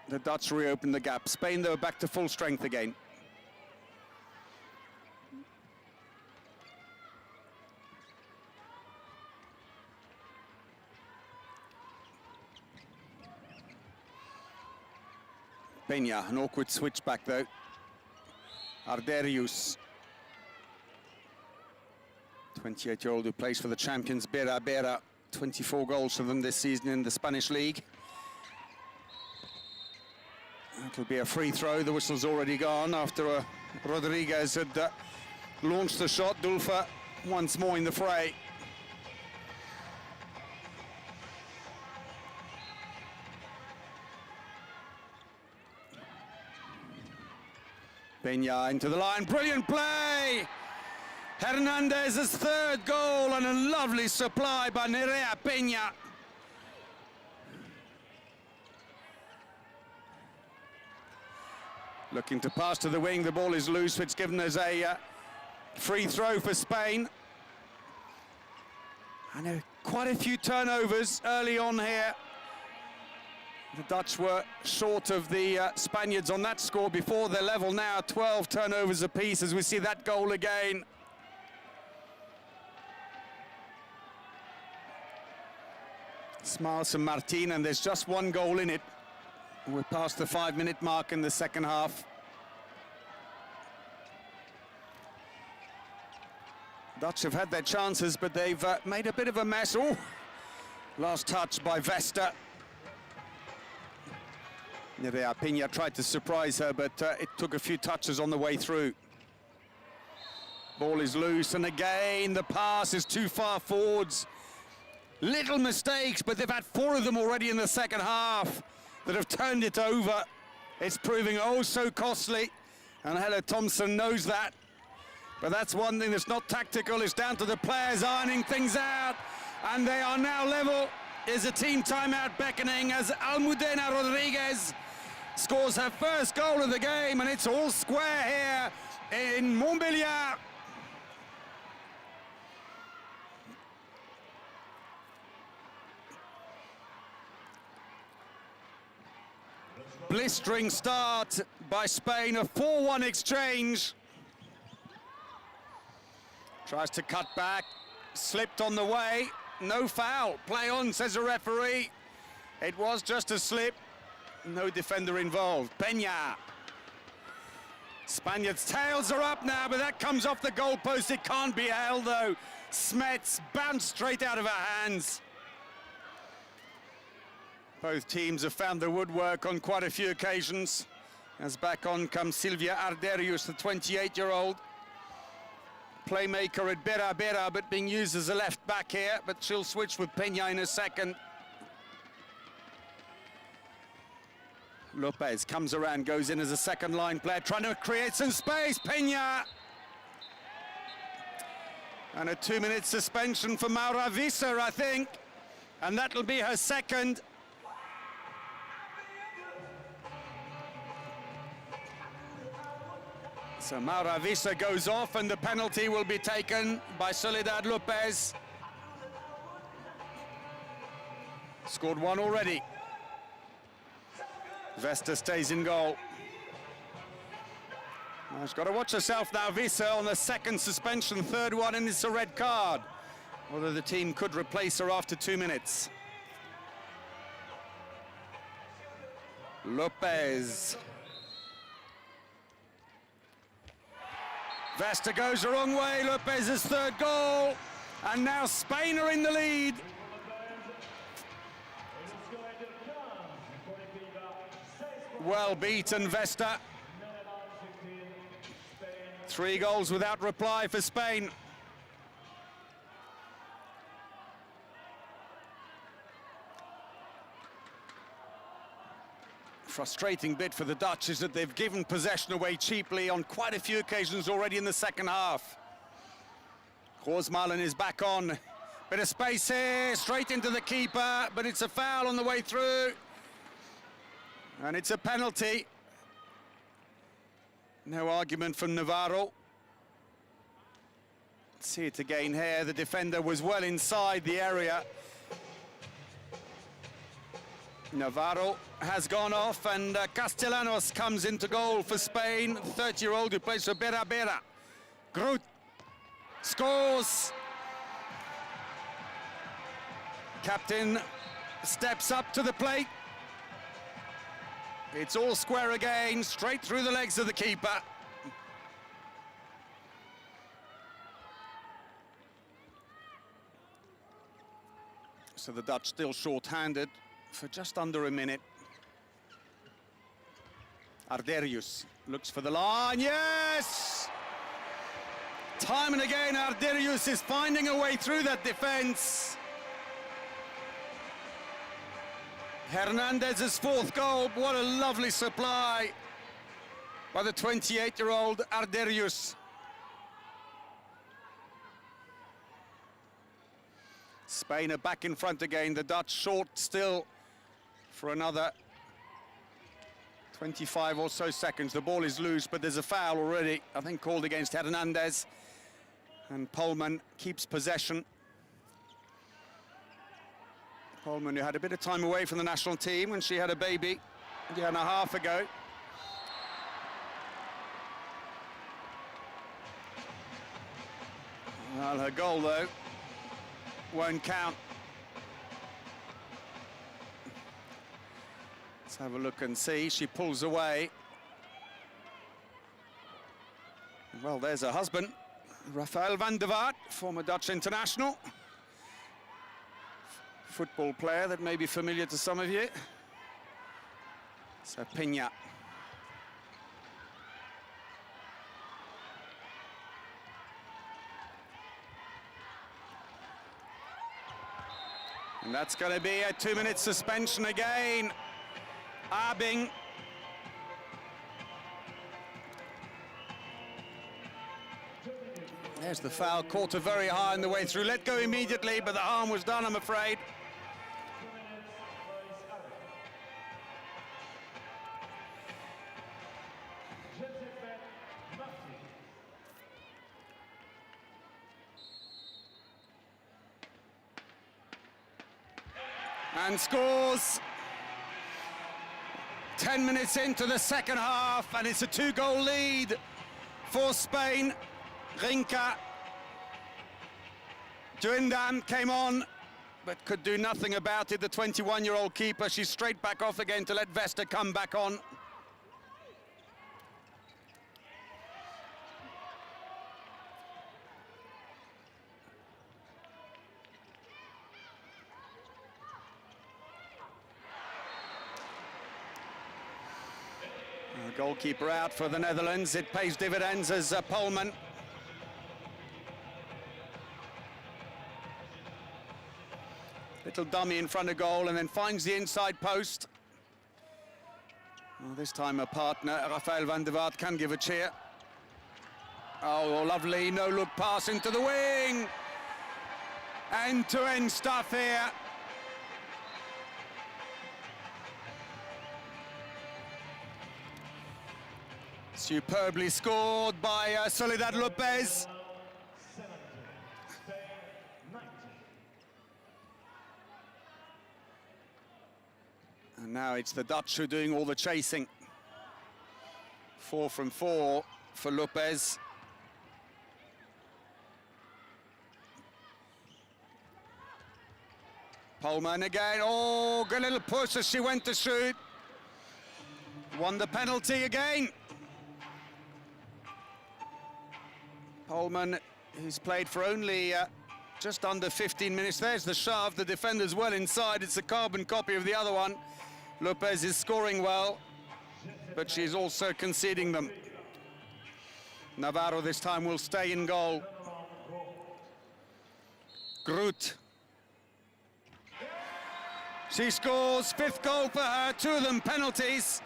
S1: the Dutch reopened the gap. Spain, though, back to full strength again. Peña, an awkward switch back though. Arderius, 28-year-old who plays for the champions Bera Bera, 24 goals for them this season in the Spanish league. It'll be a free throw. The whistle's already gone after Rodriguez had launched the shot. Dulfer once more in the fray. Peña into the line, brilliant play! Hernandez's 3rd goal, and a lovely supply by Nerea Peña. Looking to pass to the wing, the ball is loose, it's given as a free throw for Spain. And quite a few turnovers early on here. The Dutch were short of the Spaniards on that score before. They're level now, 12 turnovers apiece as we see that goal again. Smiles from Martin, and there's just 1 goal in it. We're past the 5-minute mark in the second half. Dutch have had their chances, but they've made a bit of a mess. Oh, last touch by Vesta. Nerea Peña tried to surprise her, but it took a few touches on the way through. Ball is loose, and again the pass is too far forwards. Little mistakes, but they've had 4 of them already in the second half that have turned it over. It's proving oh so costly, and Helle Thompson knows that. But that's one thing that's not tactical. It's down to the players ironing things out, and they are now level. Is a team timeout beckoning as Almudena Rodriguez scores her 1st goal of the game, and it's all square here in Montbéliard. Blistering start by Spain, a 4-1 exchange. Tries to cut back, slipped on the way, no foul. Play on, says a referee. It was just a slip, no defender involved. Peña. Spaniards' tails are up now, but that comes off the goalpost. It can't be held though. Smets bounced straight out of her hands. Both teams have found the woodwork on quite a few occasions. As back on comes Silvia Arderius, the 28-year-old. Playmaker at Bera Bera, but being used as a left back here, but she'll switch with Peña in a second. Lopez comes around, goes in as a second line player, trying to create some space. Peña. And a 2-minute suspension for Maura Visser, I think. And that'll be her second. So Maura Visser goes off, and the penalty will be taken by Soledad Lopez. Scored one already. Vesta stays in goal. Well, she's got to watch herself now, Visser, on the second suspension, third one, and it's a red card. Although the team could replace her after 2 minutes. Lopez. Vesta goes the wrong way, Lopez's third goal. And now Spain are in the lead. Well beaten, Vesta. 3 goals without reply for Spain. Frustrating bit for the Dutch is that they've given possession away cheaply on quite a few occasions already in the second half. Roosmalen is back on. Bit of space here, straight into the keeper, but it's a foul on the way through. And it's a penalty. No argument from Navarro. See it again here. The defender was well inside the area. Navarro has gone off, and Castellanos comes into goal for Spain. 30-year-old who plays for Bera Bera. Groot scores. Captain steps up to the plate. It's all square again, straight through the legs of the keeper. So the Dutch still short-handed for just under a minute. Arderius looks for the line, yes! Time and again, Arderius is finding a way through that defense. Hernandez's 4th goal, what a lovely supply by the 28-year-old Arderius. Spain are back in front again, the Dutch short still for another 25 or so seconds. The ball is loose, but there's a foul already, I think called against Hernandez. And Polman keeps possession. Polman, who had a bit of time away from the national team when she had a baby a year and a half ago. Well, her goal, though, won't count. Let's have a look and see. She pulls away. Well, there's her husband, Rafael van der Vaart, former Dutch international. Football player that may be familiar to some of you. So Peña. And that's going to be a 2-minute suspension again. Abing. There's the foul, caught her very high on the way through. Let go immediately, but the harm was done, I'm afraid. And scores. 10 minutes into the second half, and it's a 2-goal lead for Spain. Rinka. Juindam came on, but could do nothing about it. The 21-year-old keeper, she's straight back off again to let Vesta come back on. Goalkeeper out for the Netherlands. It pays dividends as Polman. Little dummy in front of goal and then finds the inside post. Well, this time her partner, Rafael van der Vaart, can give a cheer. Oh, lovely no-look pass into the wing. End-to-end stuff here. Superbly scored by Soledad Lopez. And now it's the Dutch who are doing all the chasing. 4 from 4 for Lopez. Pullman again. Oh, good little push as she went to shoot. Won the penalty again. Pullman, who's played for only just under 15 minutes. There's the shove. The defender's well inside. It's a carbon copy of the other one. Lopez is scoring well, but she's also conceding them. Navarro this time will stay in goal. Groot. She scores, 5th goal for her, 2 of them penalties.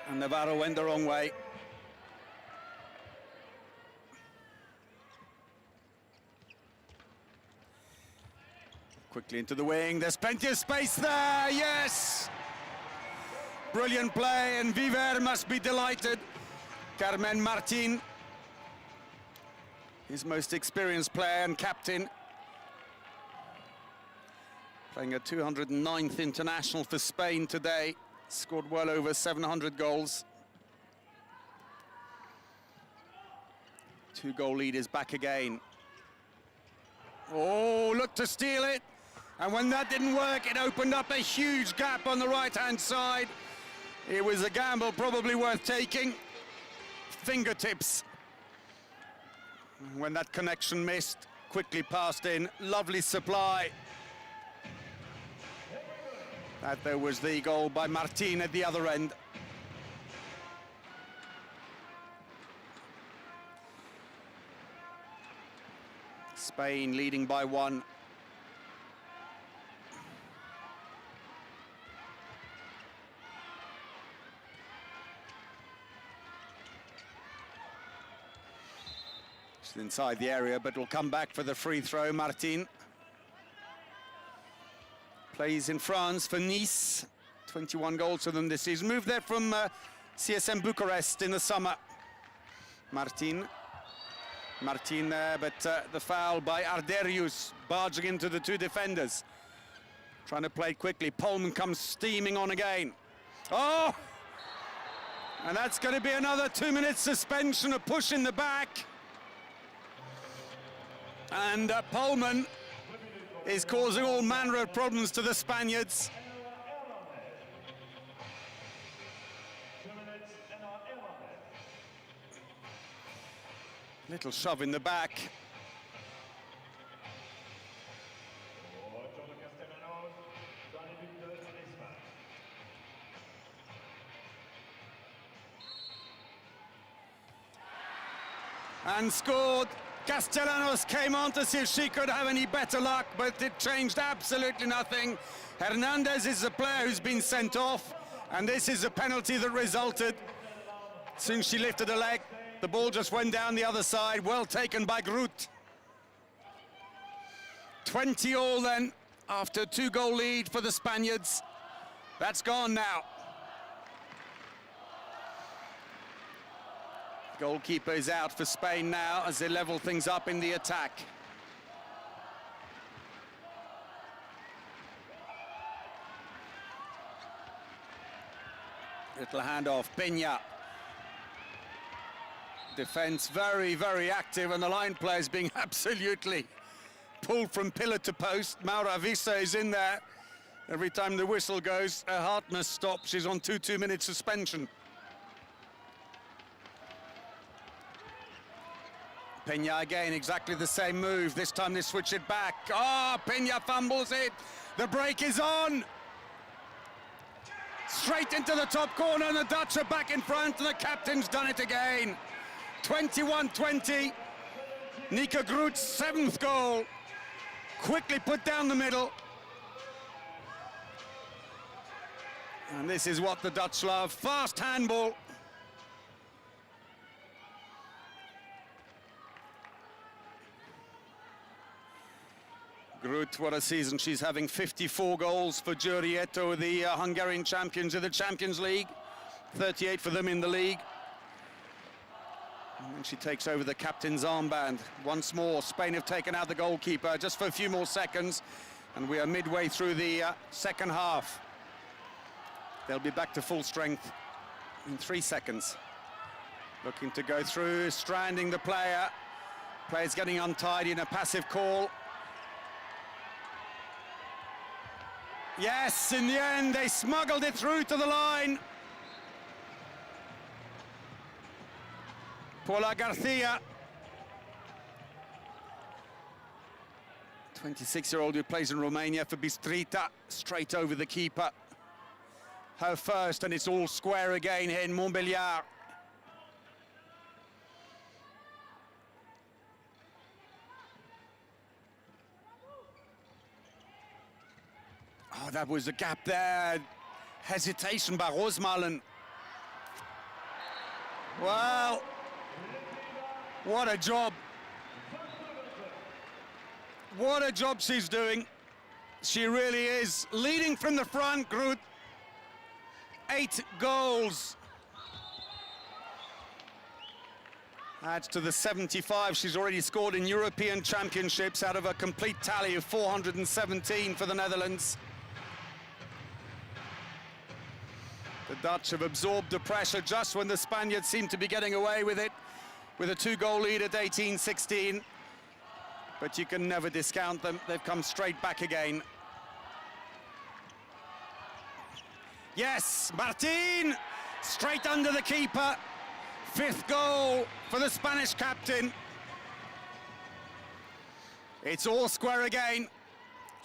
S1: And Navarro went the wrong way. Quickly into the wing, there's plenty of space there, yes! Brilliant play, and Viver must be delighted. Carmen Martin, his most experienced player and captain. Playing a 209th international for Spain today. Scored well over 700 goals. 2-goal lead is back again. Oh, look to steal it. And when that didn't work, it opened up a huge gap on the right-hand side. It was a gamble probably worth taking. Fingertips. When that connection missed, quickly passed in. Lovely supply. That there was the goal by Martin at the other end. Spain leading by 1. She's inside the area, but will come back for the free throw, Martin. Plays in France for Nice, 21 goals for them this season. Moved there from CSM Bucharest in the summer. Martin there, but the foul by Arderius, barging into the 2 defenders. Trying to play quickly. Pullman comes steaming on again. Oh! And that's going to be another 2-minute suspension, a push in the back. And Pullman is causing all manner of problems to the Spaniards. Little shove in the back. And scored. Castellanos came on to see if she could have any better luck, but it changed absolutely nothing. Hernandez is the player who's been sent off, and this is a penalty that resulted. As soon as she lifted her leg, the ball just went down the other side. Well taken by Groot. 20 all then, after a 2-goal lead for the Spaniards. That's gone now. Goalkeeper is out for Spain now as they level things up in the attack. Little handoff, Peña. Defense very, very active, and the line players being absolutely pulled from pillar to post. Maura Visa is in there. Every time the whistle goes, her heart must stop. She's on 2-2-minute suspension. Peña again, exactly the same move. This time they switch it back. Oh, Peña fumbles it. The break is on. Straight into the top corner, and the Dutch are back in front, and the captain's done it again. 21-20. Nika Groot's 7th goal. Quickly put down the middle. And this is what the Dutch love, fast handball. Groot, what a season she's having. 54 goals for Giurietto, the Hungarian champions of the Champions League. 38 for them in the league. And then she takes over the captain's armband. Once more, Spain have taken out the goalkeeper just for a few more seconds. And we are midway through the second half. They'll be back to full strength in 3 seconds. Looking to go through, stranding the player. Player's getting untidy in a passive call. Yes, in the end, they smuggled it through to the line. Paula Garcia. 26-year-old who plays in Romania for Bistrita, straight over the keeper. Her first, and it's all square again here in Montbéliard. Oh, that was a gap there. Hesitation by Rosmalen. Well, what a job. What a job she's doing. She really is. Leading from the front, Groot. 8 goals. Adds to the 75 she's already scored in European Championships out of a complete tally of 417 for the Netherlands. The Dutch have absorbed the pressure just when the Spaniards seem to be getting away with it, with a 2-goal lead at 18-16. But you can never discount them. They've come straight back again. Yes, Martin, straight under the keeper. 5th goal for the Spanish captain. It's all square again.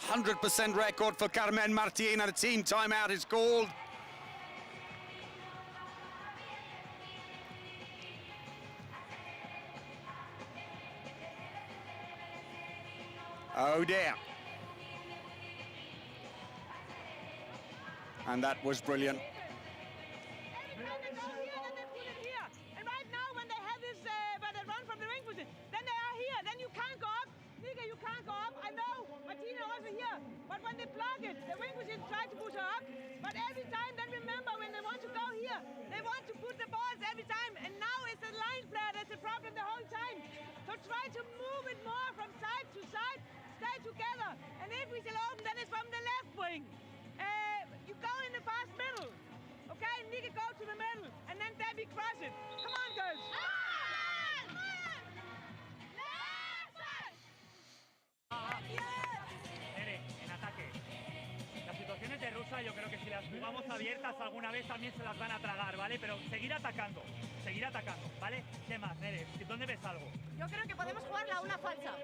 S1: 100% record for Carmen Martin, and a team timeout is called. Oh dear. And that was brilliant.
S3: Every time they go here, then they put it here. And right now, when they have this, when they run from the wing position, then they are here. Then you can't go up. Nika, you can't go up. I know. Martina also here. But when they block it, the wing position try to push her up. But every time, then remember, when they want to go here, they want to put the balls every time. And now it's the line player that's the problem the whole time. So try to move it more from side to side. Stay together. And if we still open, then it's from the left wing. You go in the fast middle. Okay, Nika go to the middle. And then Debbie cross it. Come on, girls. Come on!
S2: Nere, en ataque. Las situaciones de Rusia yo creo que si las jugamos abiertas alguna vez también se las van a tragar, ¿vale? Pero seguir atacando, ¿vale? ¿Qué más, Nere? ¿Dónde ves algo?
S4: Yo creo que podemos jugarla a una falsa.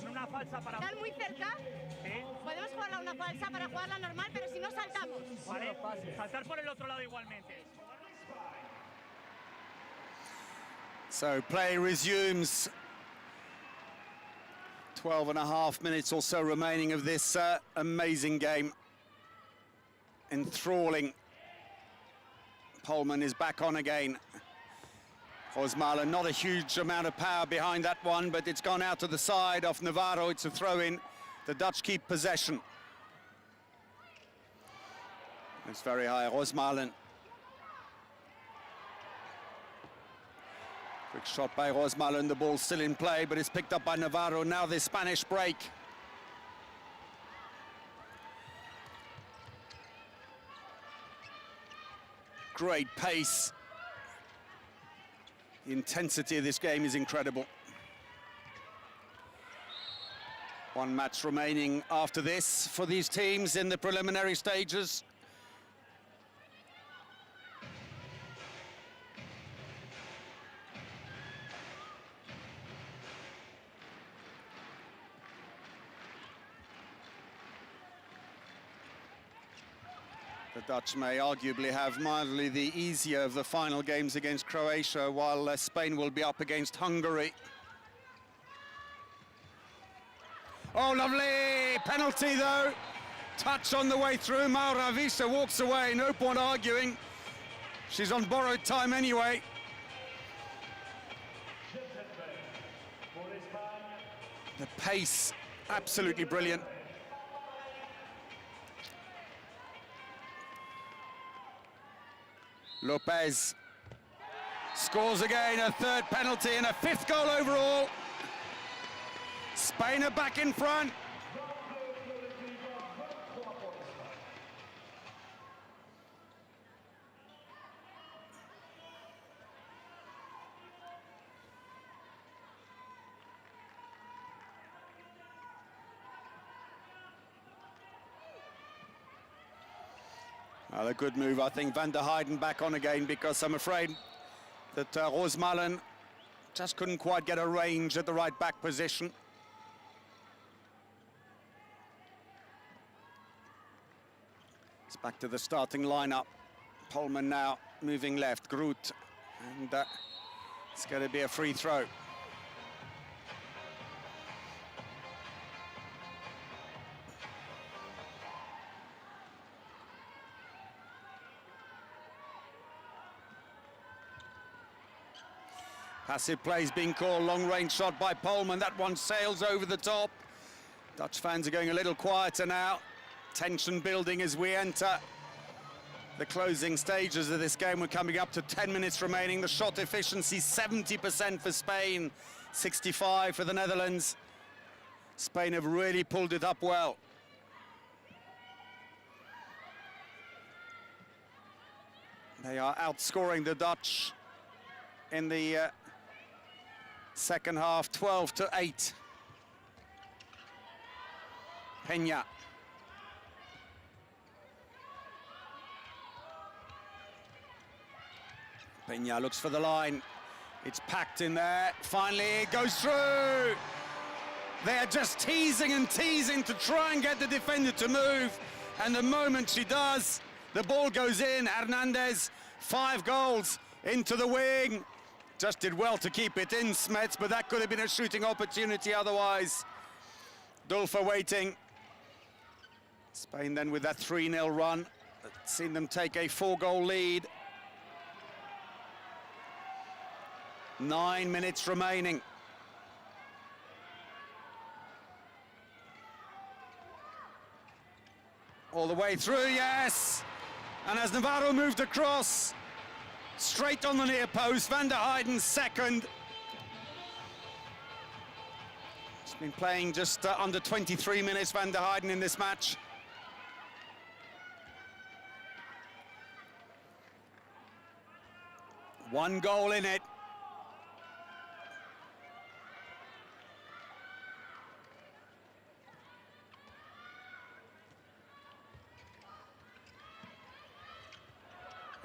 S2: Una falsa para...
S4: Están muy cerca.
S2: ¿Sí?
S4: Podemos jugarla a una falsa para jugarla normal, pero si no saltamos.
S2: ¿Vale? Saltar por el otro lado igualmente.
S1: So play resumes. 12.5 minutes or so remaining of this amazing game. Enthralling. Polman is back on again. Rosmalen, not a huge amount of power behind that one, but it's gone out to the side off Navarro. It's a throw-in. The Dutch keep possession. It's very high, Rosmalen. Quick shot by Rosmalen, the ball still in play, but it's picked up by Navarro. Now the Spanish break. Great pace. The intensity of this game is incredible. One match remaining after this for these teams in the preliminary stages. The Dutch may arguably have mildly the easier of the final games against Croatia, while Spain will be up against Hungary. Oh, lovely! Penalty, though, touch on the way through. Maura Visa walks away, no point arguing. She's on borrowed time anyway. The pace, absolutely brilliant. Lopez scores again, a third penalty and a fifth goal overall. Spain are back in front. Well, a good move, I think. Van der Heyden back on again, because I'm afraid that Roosmalen just couldn't quite get a range at the right back position. It's back to the starting lineup. Polman now moving left, Groot, and it's going to be a free throw. Passive play is being called, long-range shot by Polman. That one sails over the top. Dutch fans are going a little quieter now. Tension building as we enter the closing stages of this game. We're coming up to 10 minutes remaining. The shot efficiency, 70% for Spain, 65 for the Netherlands. Spain have really pulled it up well. They are outscoring the Dutch in the second half, 12-8. Peña. Peña looks for the line. It's packed in there. Finally, it goes through. They're just teasing and teasing to try and get the defender to move. And the moment she does, the ball goes in. Hernandez, 5 goals into the wing. Just did well to keep it in, Smets, but that could have been a shooting opportunity otherwise. Dulfer waiting. Spain then with that 3-0 run. Seen them take a 4-goal lead. 9 minutes remaining. All the way through, yes! And as Navarro moved across, straight on the near post, Van der Heyden second. He's been playing just under 23 minutes, Van der Heyden, in this match. One goal in it.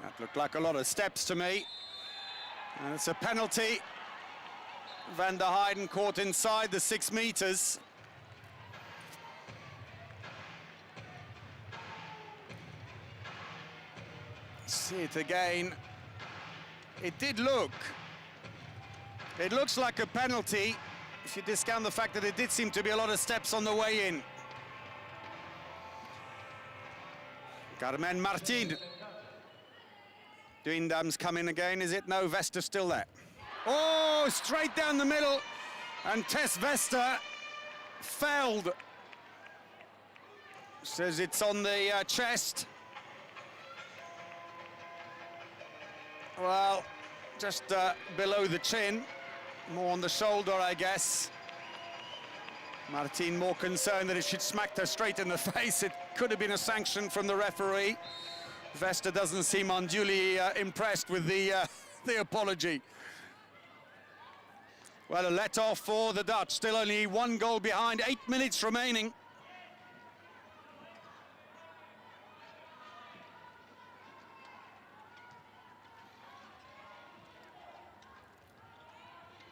S1: That looked like a lot of steps to me. And it's a penalty. Van der Heyden caught inside the 6 meters. See it again. It did look. It looks like a penalty, if you discount the fact that it did seem to be a lot of steps on the way in. Carmen Martin. Duindam's come in again, is it? No, Vesta's still there. Oh, straight down the middle. And Tess Vesta fouled. Says it's on the chest. Well, just below the chin. More on the shoulder, I guess. Martin more concerned that it should smack her straight in the face. It could have been a sanction from the referee. Vesta doesn't seem unduly impressed with the apology. Well, a let-off for the Dutch. Still only 1 goal behind, 8 minutes remaining.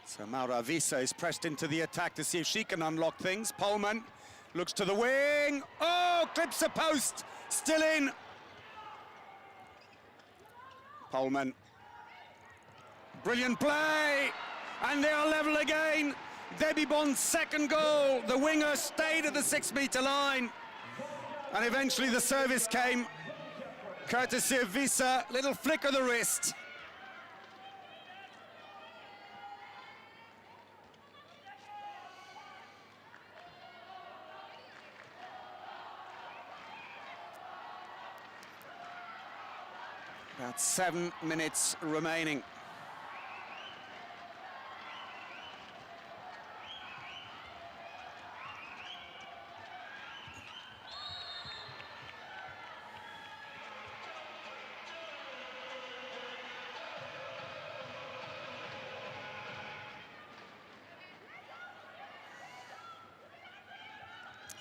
S1: So Maura Visa is pressed into the attack to see if she can unlock things. Polman looks to the wing. Oh, clips a post. Still in. Polman. Brilliant play. And they are level again. Debbie Bond's second goal. The winger stayed at the 6-meter line. And eventually the service came, courtesy of Visa, little flick of the wrist. About 7 minutes remaining.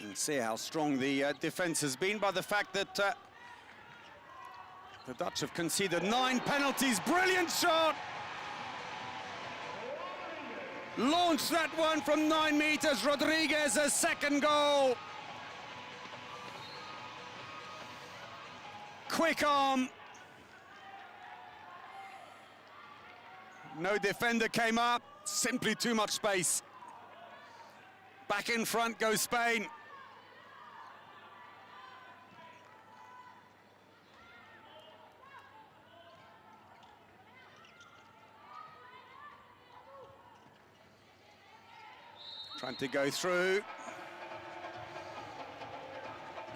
S1: You can see how strong the defense has been by the fact that the Dutch have conceded 9 penalties. Brilliant shot! Launched that one from 9 meters. Rodriguez, a second goal. Quick arm. No defender came up. Simply too much space. Back in front goes Spain. Trying to go through.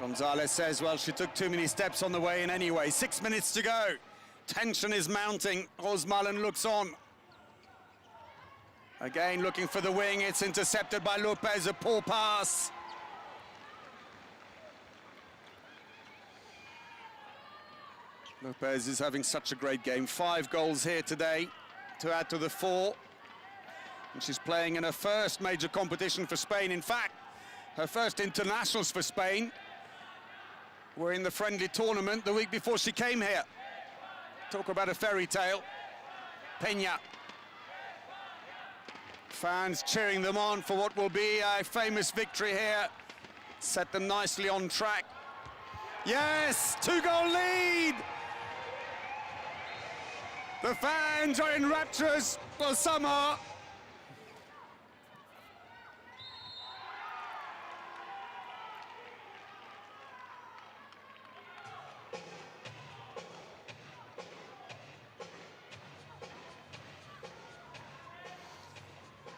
S1: Gonzalez says, well, she took too many steps on the way in anyway. 6 minutes to go. Tension is mounting. Rosmalen looks on. Again, looking for the wing. It's intercepted by Lopez, a poor pass. Lopez is having such a great game. 5 goals here today to add to the 4. And she's playing in her first major competition for Spain. In fact, her first internationals for Spain were in the friendly tournament the week before she came here. Talk about a fairy tale. Peña. Fans cheering them on for what will be a famous victory here. Set them nicely on track. Yes, 2-goal lead! The fans are in raptures. Well, some are.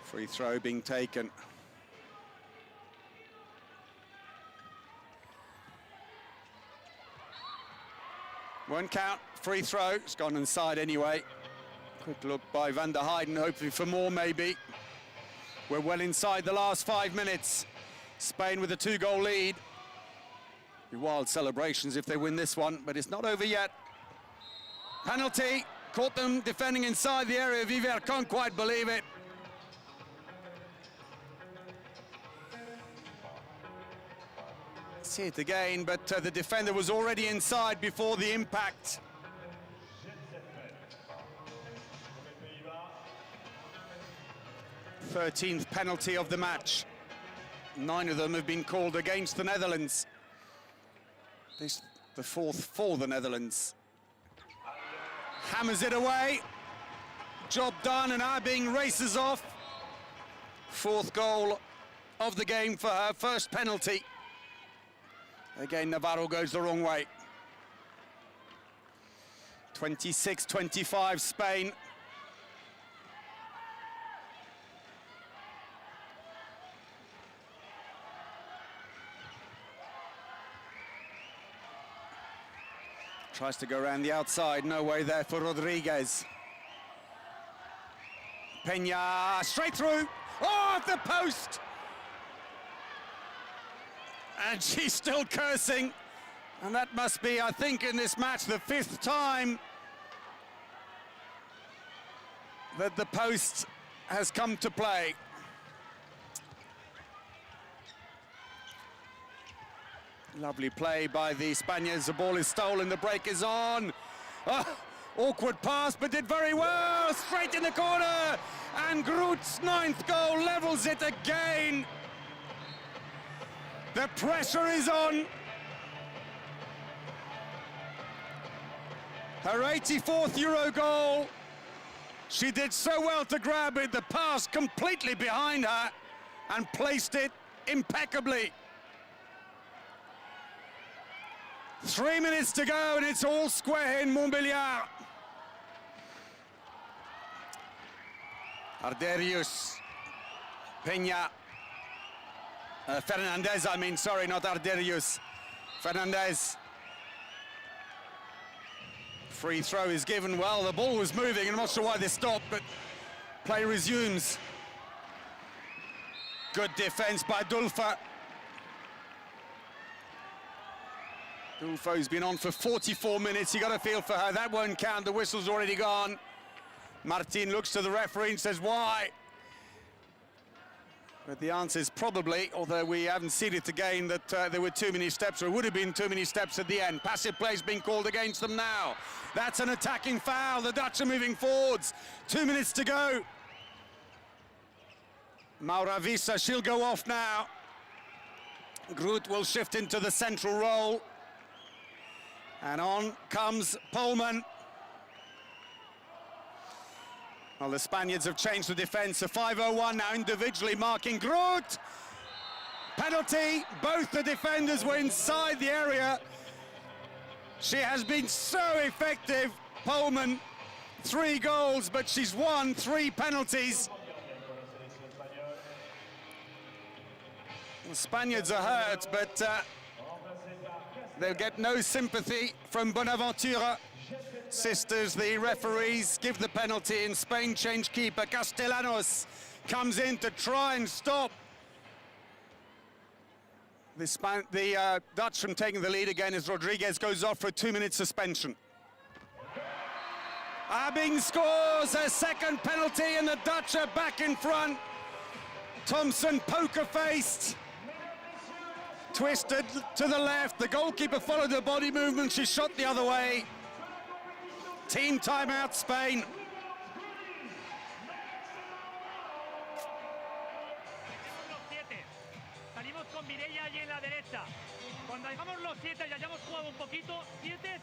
S1: Free throw being taken. Won't count, free throw, it's gone inside anyway. Quick look by Van der Heijden, hopefully for more maybe. We're well inside the last 5 minutes. Spain with a 2-goal lead. Be wild celebrations if they win this one, but it's not over yet. Penalty, caught them defending inside the area. Viver can't quite believe it. See it again, but the defender was already inside before the impact. Thirteenth penalty of the match. 9 of them have been called against the Netherlands. This the 4th for the Netherlands. Hammers it away. Job done, and Abing races off. 4th goal of the game for her, first penalty. Again, Navarro goes the wrong way. 26-25 Spain. Tries to go around the outside, no way there for Rodriguez. Peña, straight through, oh, at the post! And she's still cursing. And that must be, I think, in this match, the 5th time that the post has come to play. Lovely play by the Spaniards. The ball is stolen, the break is on. Oh, awkward pass, but did very well. Straight in the corner. And Groot's 9th goal levels it again. The pressure is on. Her 84th Euro goal. She did so well to grab it, the pass completely behind her and placed it impeccably. 3 minutes to go, and it's all square in Montbéliard. Arderius, Peña, Fernandez, I mean, sorry, not Arderius. Fernandez. Free throw is given. Well, the ball was moving, and I'm not sure why they stopped, but play resumes. Good defense by Dulfa. Dulfo's been on for 44 minutes. You got a feel for her. That won't count. The whistle's already gone. Martin looks to the referee and says, why? But the answer is probably, although we haven't seen it again, that there were too many steps, or would have been too many steps at the end. Passive play's being called against them now. That's an attacking foul. The Dutch are moving forwards. 2 minutes to go. Maura Visa, she'll go off now. Groot will shift into the central role. And on comes Polman. Well, the Spaniards have changed the defense. A 5-0-1 now individually marking Groot. Penalty. Both the defenders were inside the area. She has been so effective, Polman. 3 goals, but she's won 3 penalties. The Spaniards are hurt, but they'll get no sympathy from Bonaventura. Sisters, the referees, give the penalty, and Spain change keeper. Castellanos comes in to try and stop the Dutch from taking the lead again as Rodriguez goes off for a 2-minute suspension. Abing scores a second penalty, and the Dutch are back in front. Thompson poker-faced. Twisted to the left. The goalkeeper followed the body movement. She shot the other way. Team timeout, Spain.
S2: Salimos con Mireia allí en la derecha. Cuando hagamos los 7 y hayamos jugado un poquito, 7,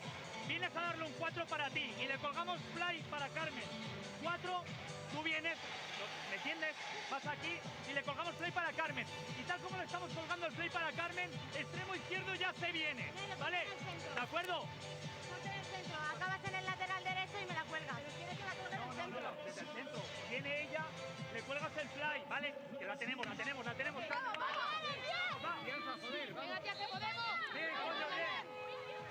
S2: vienes a darle un 4 para ti y le colgamos fly para Carmen. 4, tú vienes, ¿me entiendes? Vas aquí y le colgamos play para Carmen. Y tal como le estamos colgando el play para Carmen, extremo izquierdo ya se viene, ¿vale? ¿De acuerdo?
S4: Ponte en el centro, acabas en el lateral derecho y me la cuelgas. Pero quieres que la cuelgue en el centro.
S2: No, desde el centro. Viene ella, le cuelgas el fly, ¿vale? Que la tenemos.
S4: ¡Vamos,
S2: Piensa, joder, vamos.
S4: venga, tía, que podemos!
S2: Bien, coño, bien.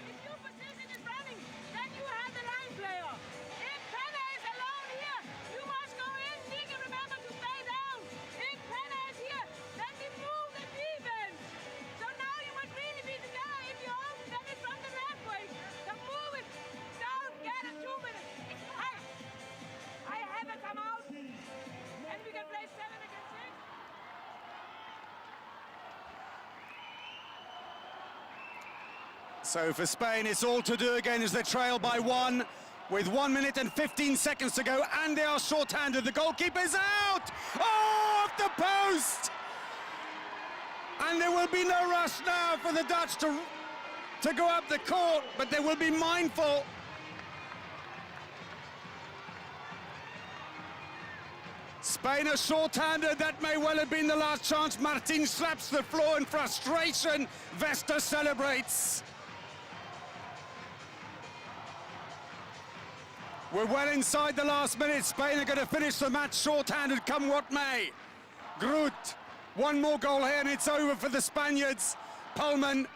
S3: If your position is running, then you have the line player. If Penna is alone here, you must go in. Nika, remember to stay down. If Penna is here, then we move the defense. So now you must really be together. If you open, then it's from the left way. So move it. Don't get it 2 minutes. I have a timeout. And we can play 7 against 6.
S1: So for Spain, it's all to do again as they trail by 1 with 1 minute and 15 seconds to go, and they are short-handed. The goalkeeper's out! Oh, off the post! And there will be no rush now for the Dutch to go up the court, but they will be mindful. Spain are short-handed. That may well have been the last chance. Martin slaps the floor in frustration. Vesta celebrates. We're well inside the last minute. Spain are going to finish the match short-handed, come what may. Groot, 1 more goal here and it's over for the Spaniards. Polman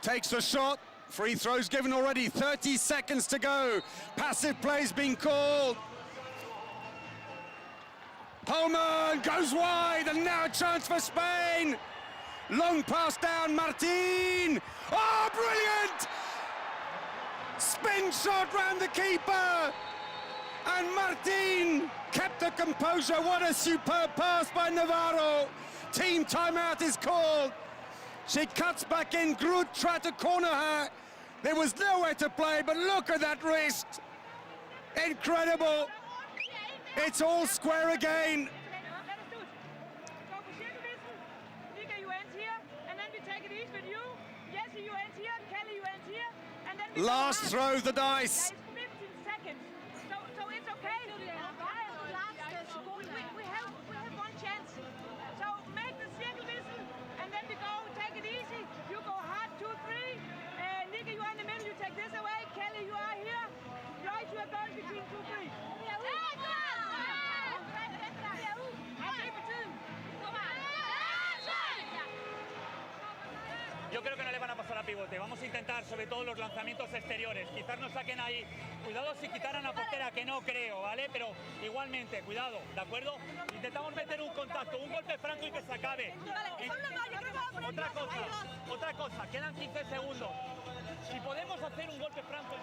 S1: takes the shot. Free throws given already, 30 seconds to go. Passive play's been called. Polman goes wide, and now a chance for Spain. Long pass down, Martin. Oh, brilliant! Spin shot round the keeper. And Martin kept the composure. What a superb pass by Navarro. Team timeout is called. She cuts back in. Groot tried to corner her. There was nowhere to play, but look at that wrist. Incredible. It's all square again.
S3: Let us do it. Go for cirkelwissel. Nika, you end here, and then we take it easy with you. Jesse, you end here. Kelly, you end here. And then we
S1: Last
S3: go
S1: throw of the
S3: Yeah,
S1: dice.
S3: it's 15 seconds. So it's okay. We have 1 chance. So make the cirkelwissel, and then we go take it easy. You go hard, 2, 3.
S2: Yo creo que no le van a pasar a pivote. Vamos a intentar, sobre todo, los lanzamientos exteriores. Quizás nos saquen ahí. Cuidado si quitaran a portera, que no creo, ¿vale? Pero igualmente, cuidado, ¿de acuerdo? Intentamos meter un contacto, un golpe franco y que se acabe. Otra cosa, quedan 15 segundos. Si podemos hacer un golpe franco...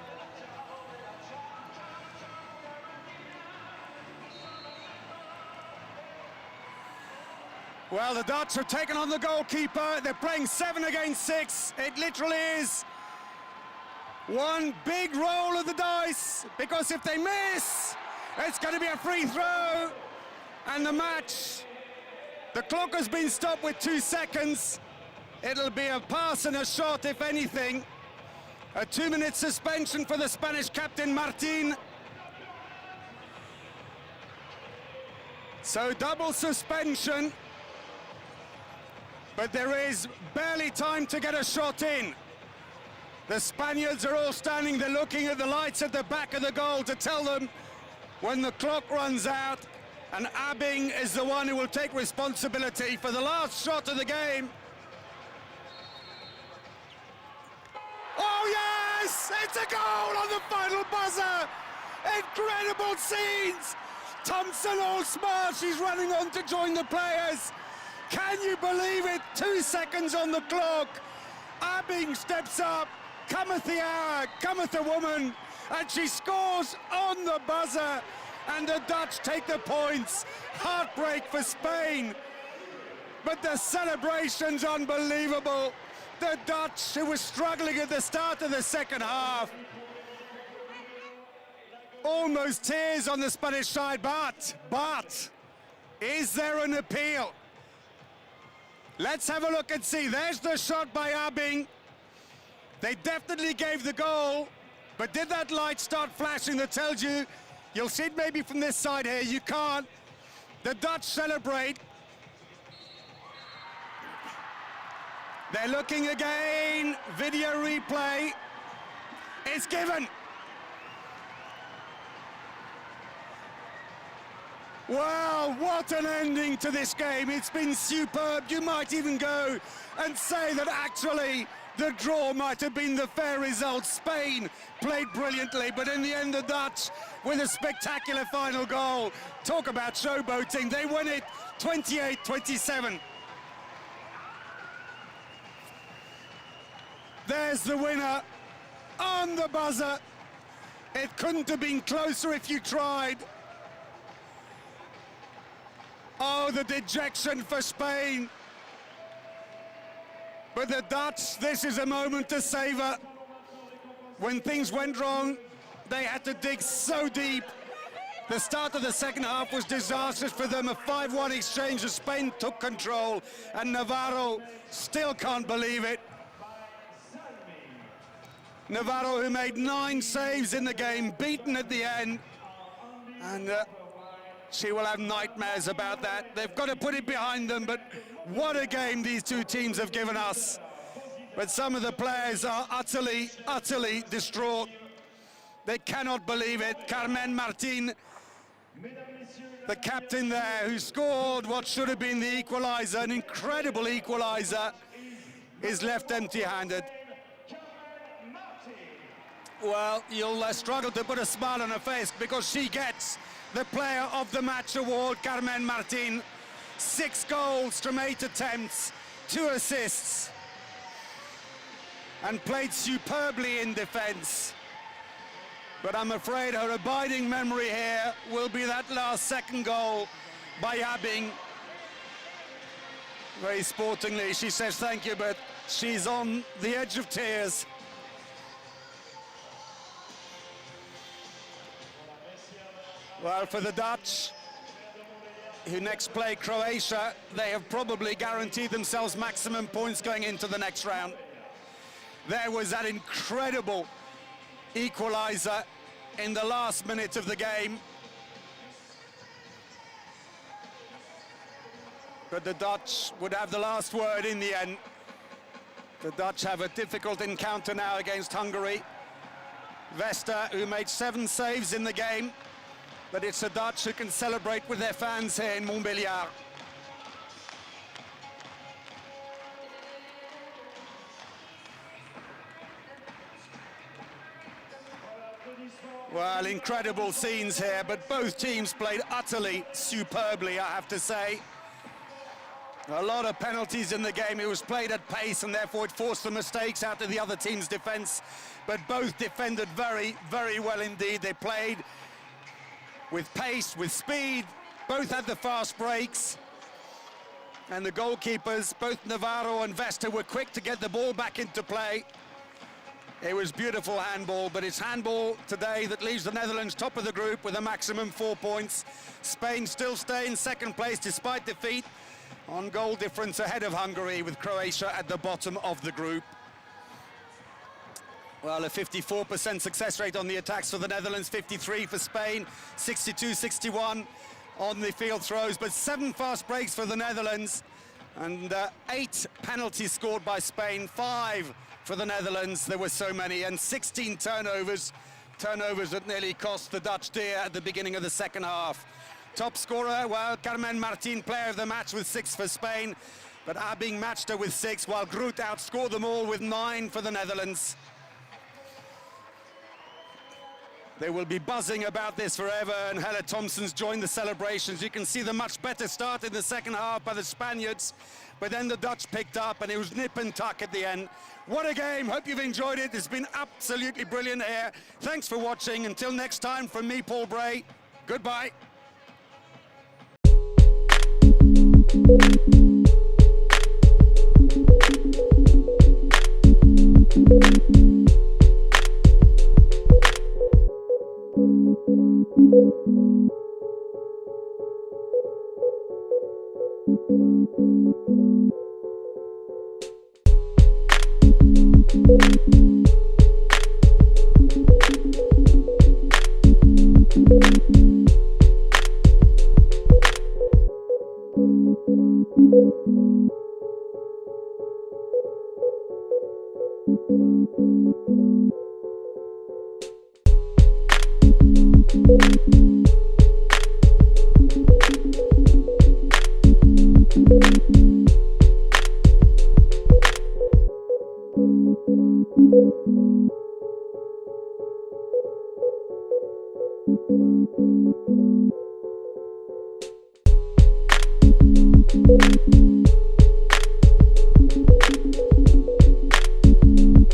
S1: Well, the Dutch have taken on the goalkeeper. They're playing 7 against 6. It literally is one big roll of the dice, because if they miss, it's going to be a free throw. And the match, the clock has been stopped with 2 seconds. It'll be a pass and a shot, if anything. A 2-minute suspension for the Spanish captain, Martin. So double suspension. But there is barely time to get a shot in. The Spaniards are all standing there looking at the lights at the back of the goal to tell them when the clock runs out, and Abing is the one who will take responsibility for the last shot of the game. Oh yes! It's a goal on the final buzzer! Incredible scenes! Thompson all smart, she's running on to join the players. Can you believe it? 2 seconds on the clock. Abing steps up. Cometh the hour, cometh the woman, and she scores on the buzzer. And the Dutch take the points. Heartbreak for Spain. But the celebration's unbelievable. The Dutch, who were struggling at the start of the second half. Almost tears on the Spanish side, but, is there an appeal? Let's have a look and see. There's the shot by Abing. They definitely gave the goal, but did that light start flashing that tells you, you'll see it maybe from this side here, you can't. The Dutch celebrate. They're looking again, video replay. It's given. Wow, what an ending to this game. It's been superb. You might even go and say that actually the draw might have been the fair result. Spain played brilliantly, but in the end the Dutch with a spectacular final goal. Talk about showboating. They win it 28-27. There's the winner on the buzzer. It couldn't have been closer if you tried. Oh, the dejection for Spain. But the Dutch, this is a moment to savor. When things went wrong, they had to dig so deep. The start of the second half was disastrous for them. A 5-1 exchange as Spain took control, and Navarro still can't believe it. Navarro, who made 9 saves in the game, beaten at the end. And she will have nightmares about that. They've got to put it behind them, but what a game these two teams have given us. But some of the players are utterly, utterly distraught. They cannot believe it. Carmen Martin, the captain there, who scored what should have been the equaliser, an incredible equaliser, is left empty-handed. Well, you'll struggle to put a smile on her face, because she gets the Player of the Match award. Carmen Martin, 6 goals from 8 attempts, 2 assists, and played superbly in defence. But I'm afraid her abiding memory here will be that last second goal by Abing. Very sportingly, she says thank you, but she's on the edge of tears. Well, for the Dutch, who next play Croatia, they have probably guaranteed themselves maximum points going into the next round. There was that incredible equaliser in the last minute of the game. But the Dutch would have the last word in the end. The Dutch have a difficult encounter now against Hungary. Vesta, who made 7 saves in the game. But it's the Dutch who can celebrate with their fans here in Montbéliard. Well, incredible scenes here, but both teams played utterly superbly, I have to say. A lot of penalties in the game. It was played at pace, and therefore it forced the mistakes out of the other team's defense. But both defended very, very well indeed. They played with pace, with speed. Both had the fast breaks. And the goalkeepers, both Navarro and Vesta, were quick to get the ball back into play. It was beautiful handball, but it's handball today that leaves the Netherlands top of the group with a maximum 4 points. Spain still stay in second place despite defeat, on goal difference ahead of Hungary, with Croatia at the bottom of the group. Well, a 54% success rate on the attacks for the Netherlands, 53 for Spain, 62-61 on the field throws, but 7 fast breaks for the Netherlands, and 8 penalties scored by Spain, 5 for the Netherlands. There were so many, and 16 turnovers that nearly cost the Dutch dear at the beginning of the second half. Top scorer, well, Carmen Martin, player of the match with 6 for Spain, but Abing matched her with 6, while Groot outscored them all with 9 for the Netherlands. They will be buzzing about this forever, and Helle Thompson's joined the celebrations. You can see the much better start in the second half by the Spaniards, but then the Dutch picked up, and it was nip and tuck at the end. What a game. Hope you've enjoyed it. It's been absolutely brilliant here. Thanks for watching. Until next time, from me, Paul Bray, goodbye.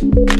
S5: Thank you.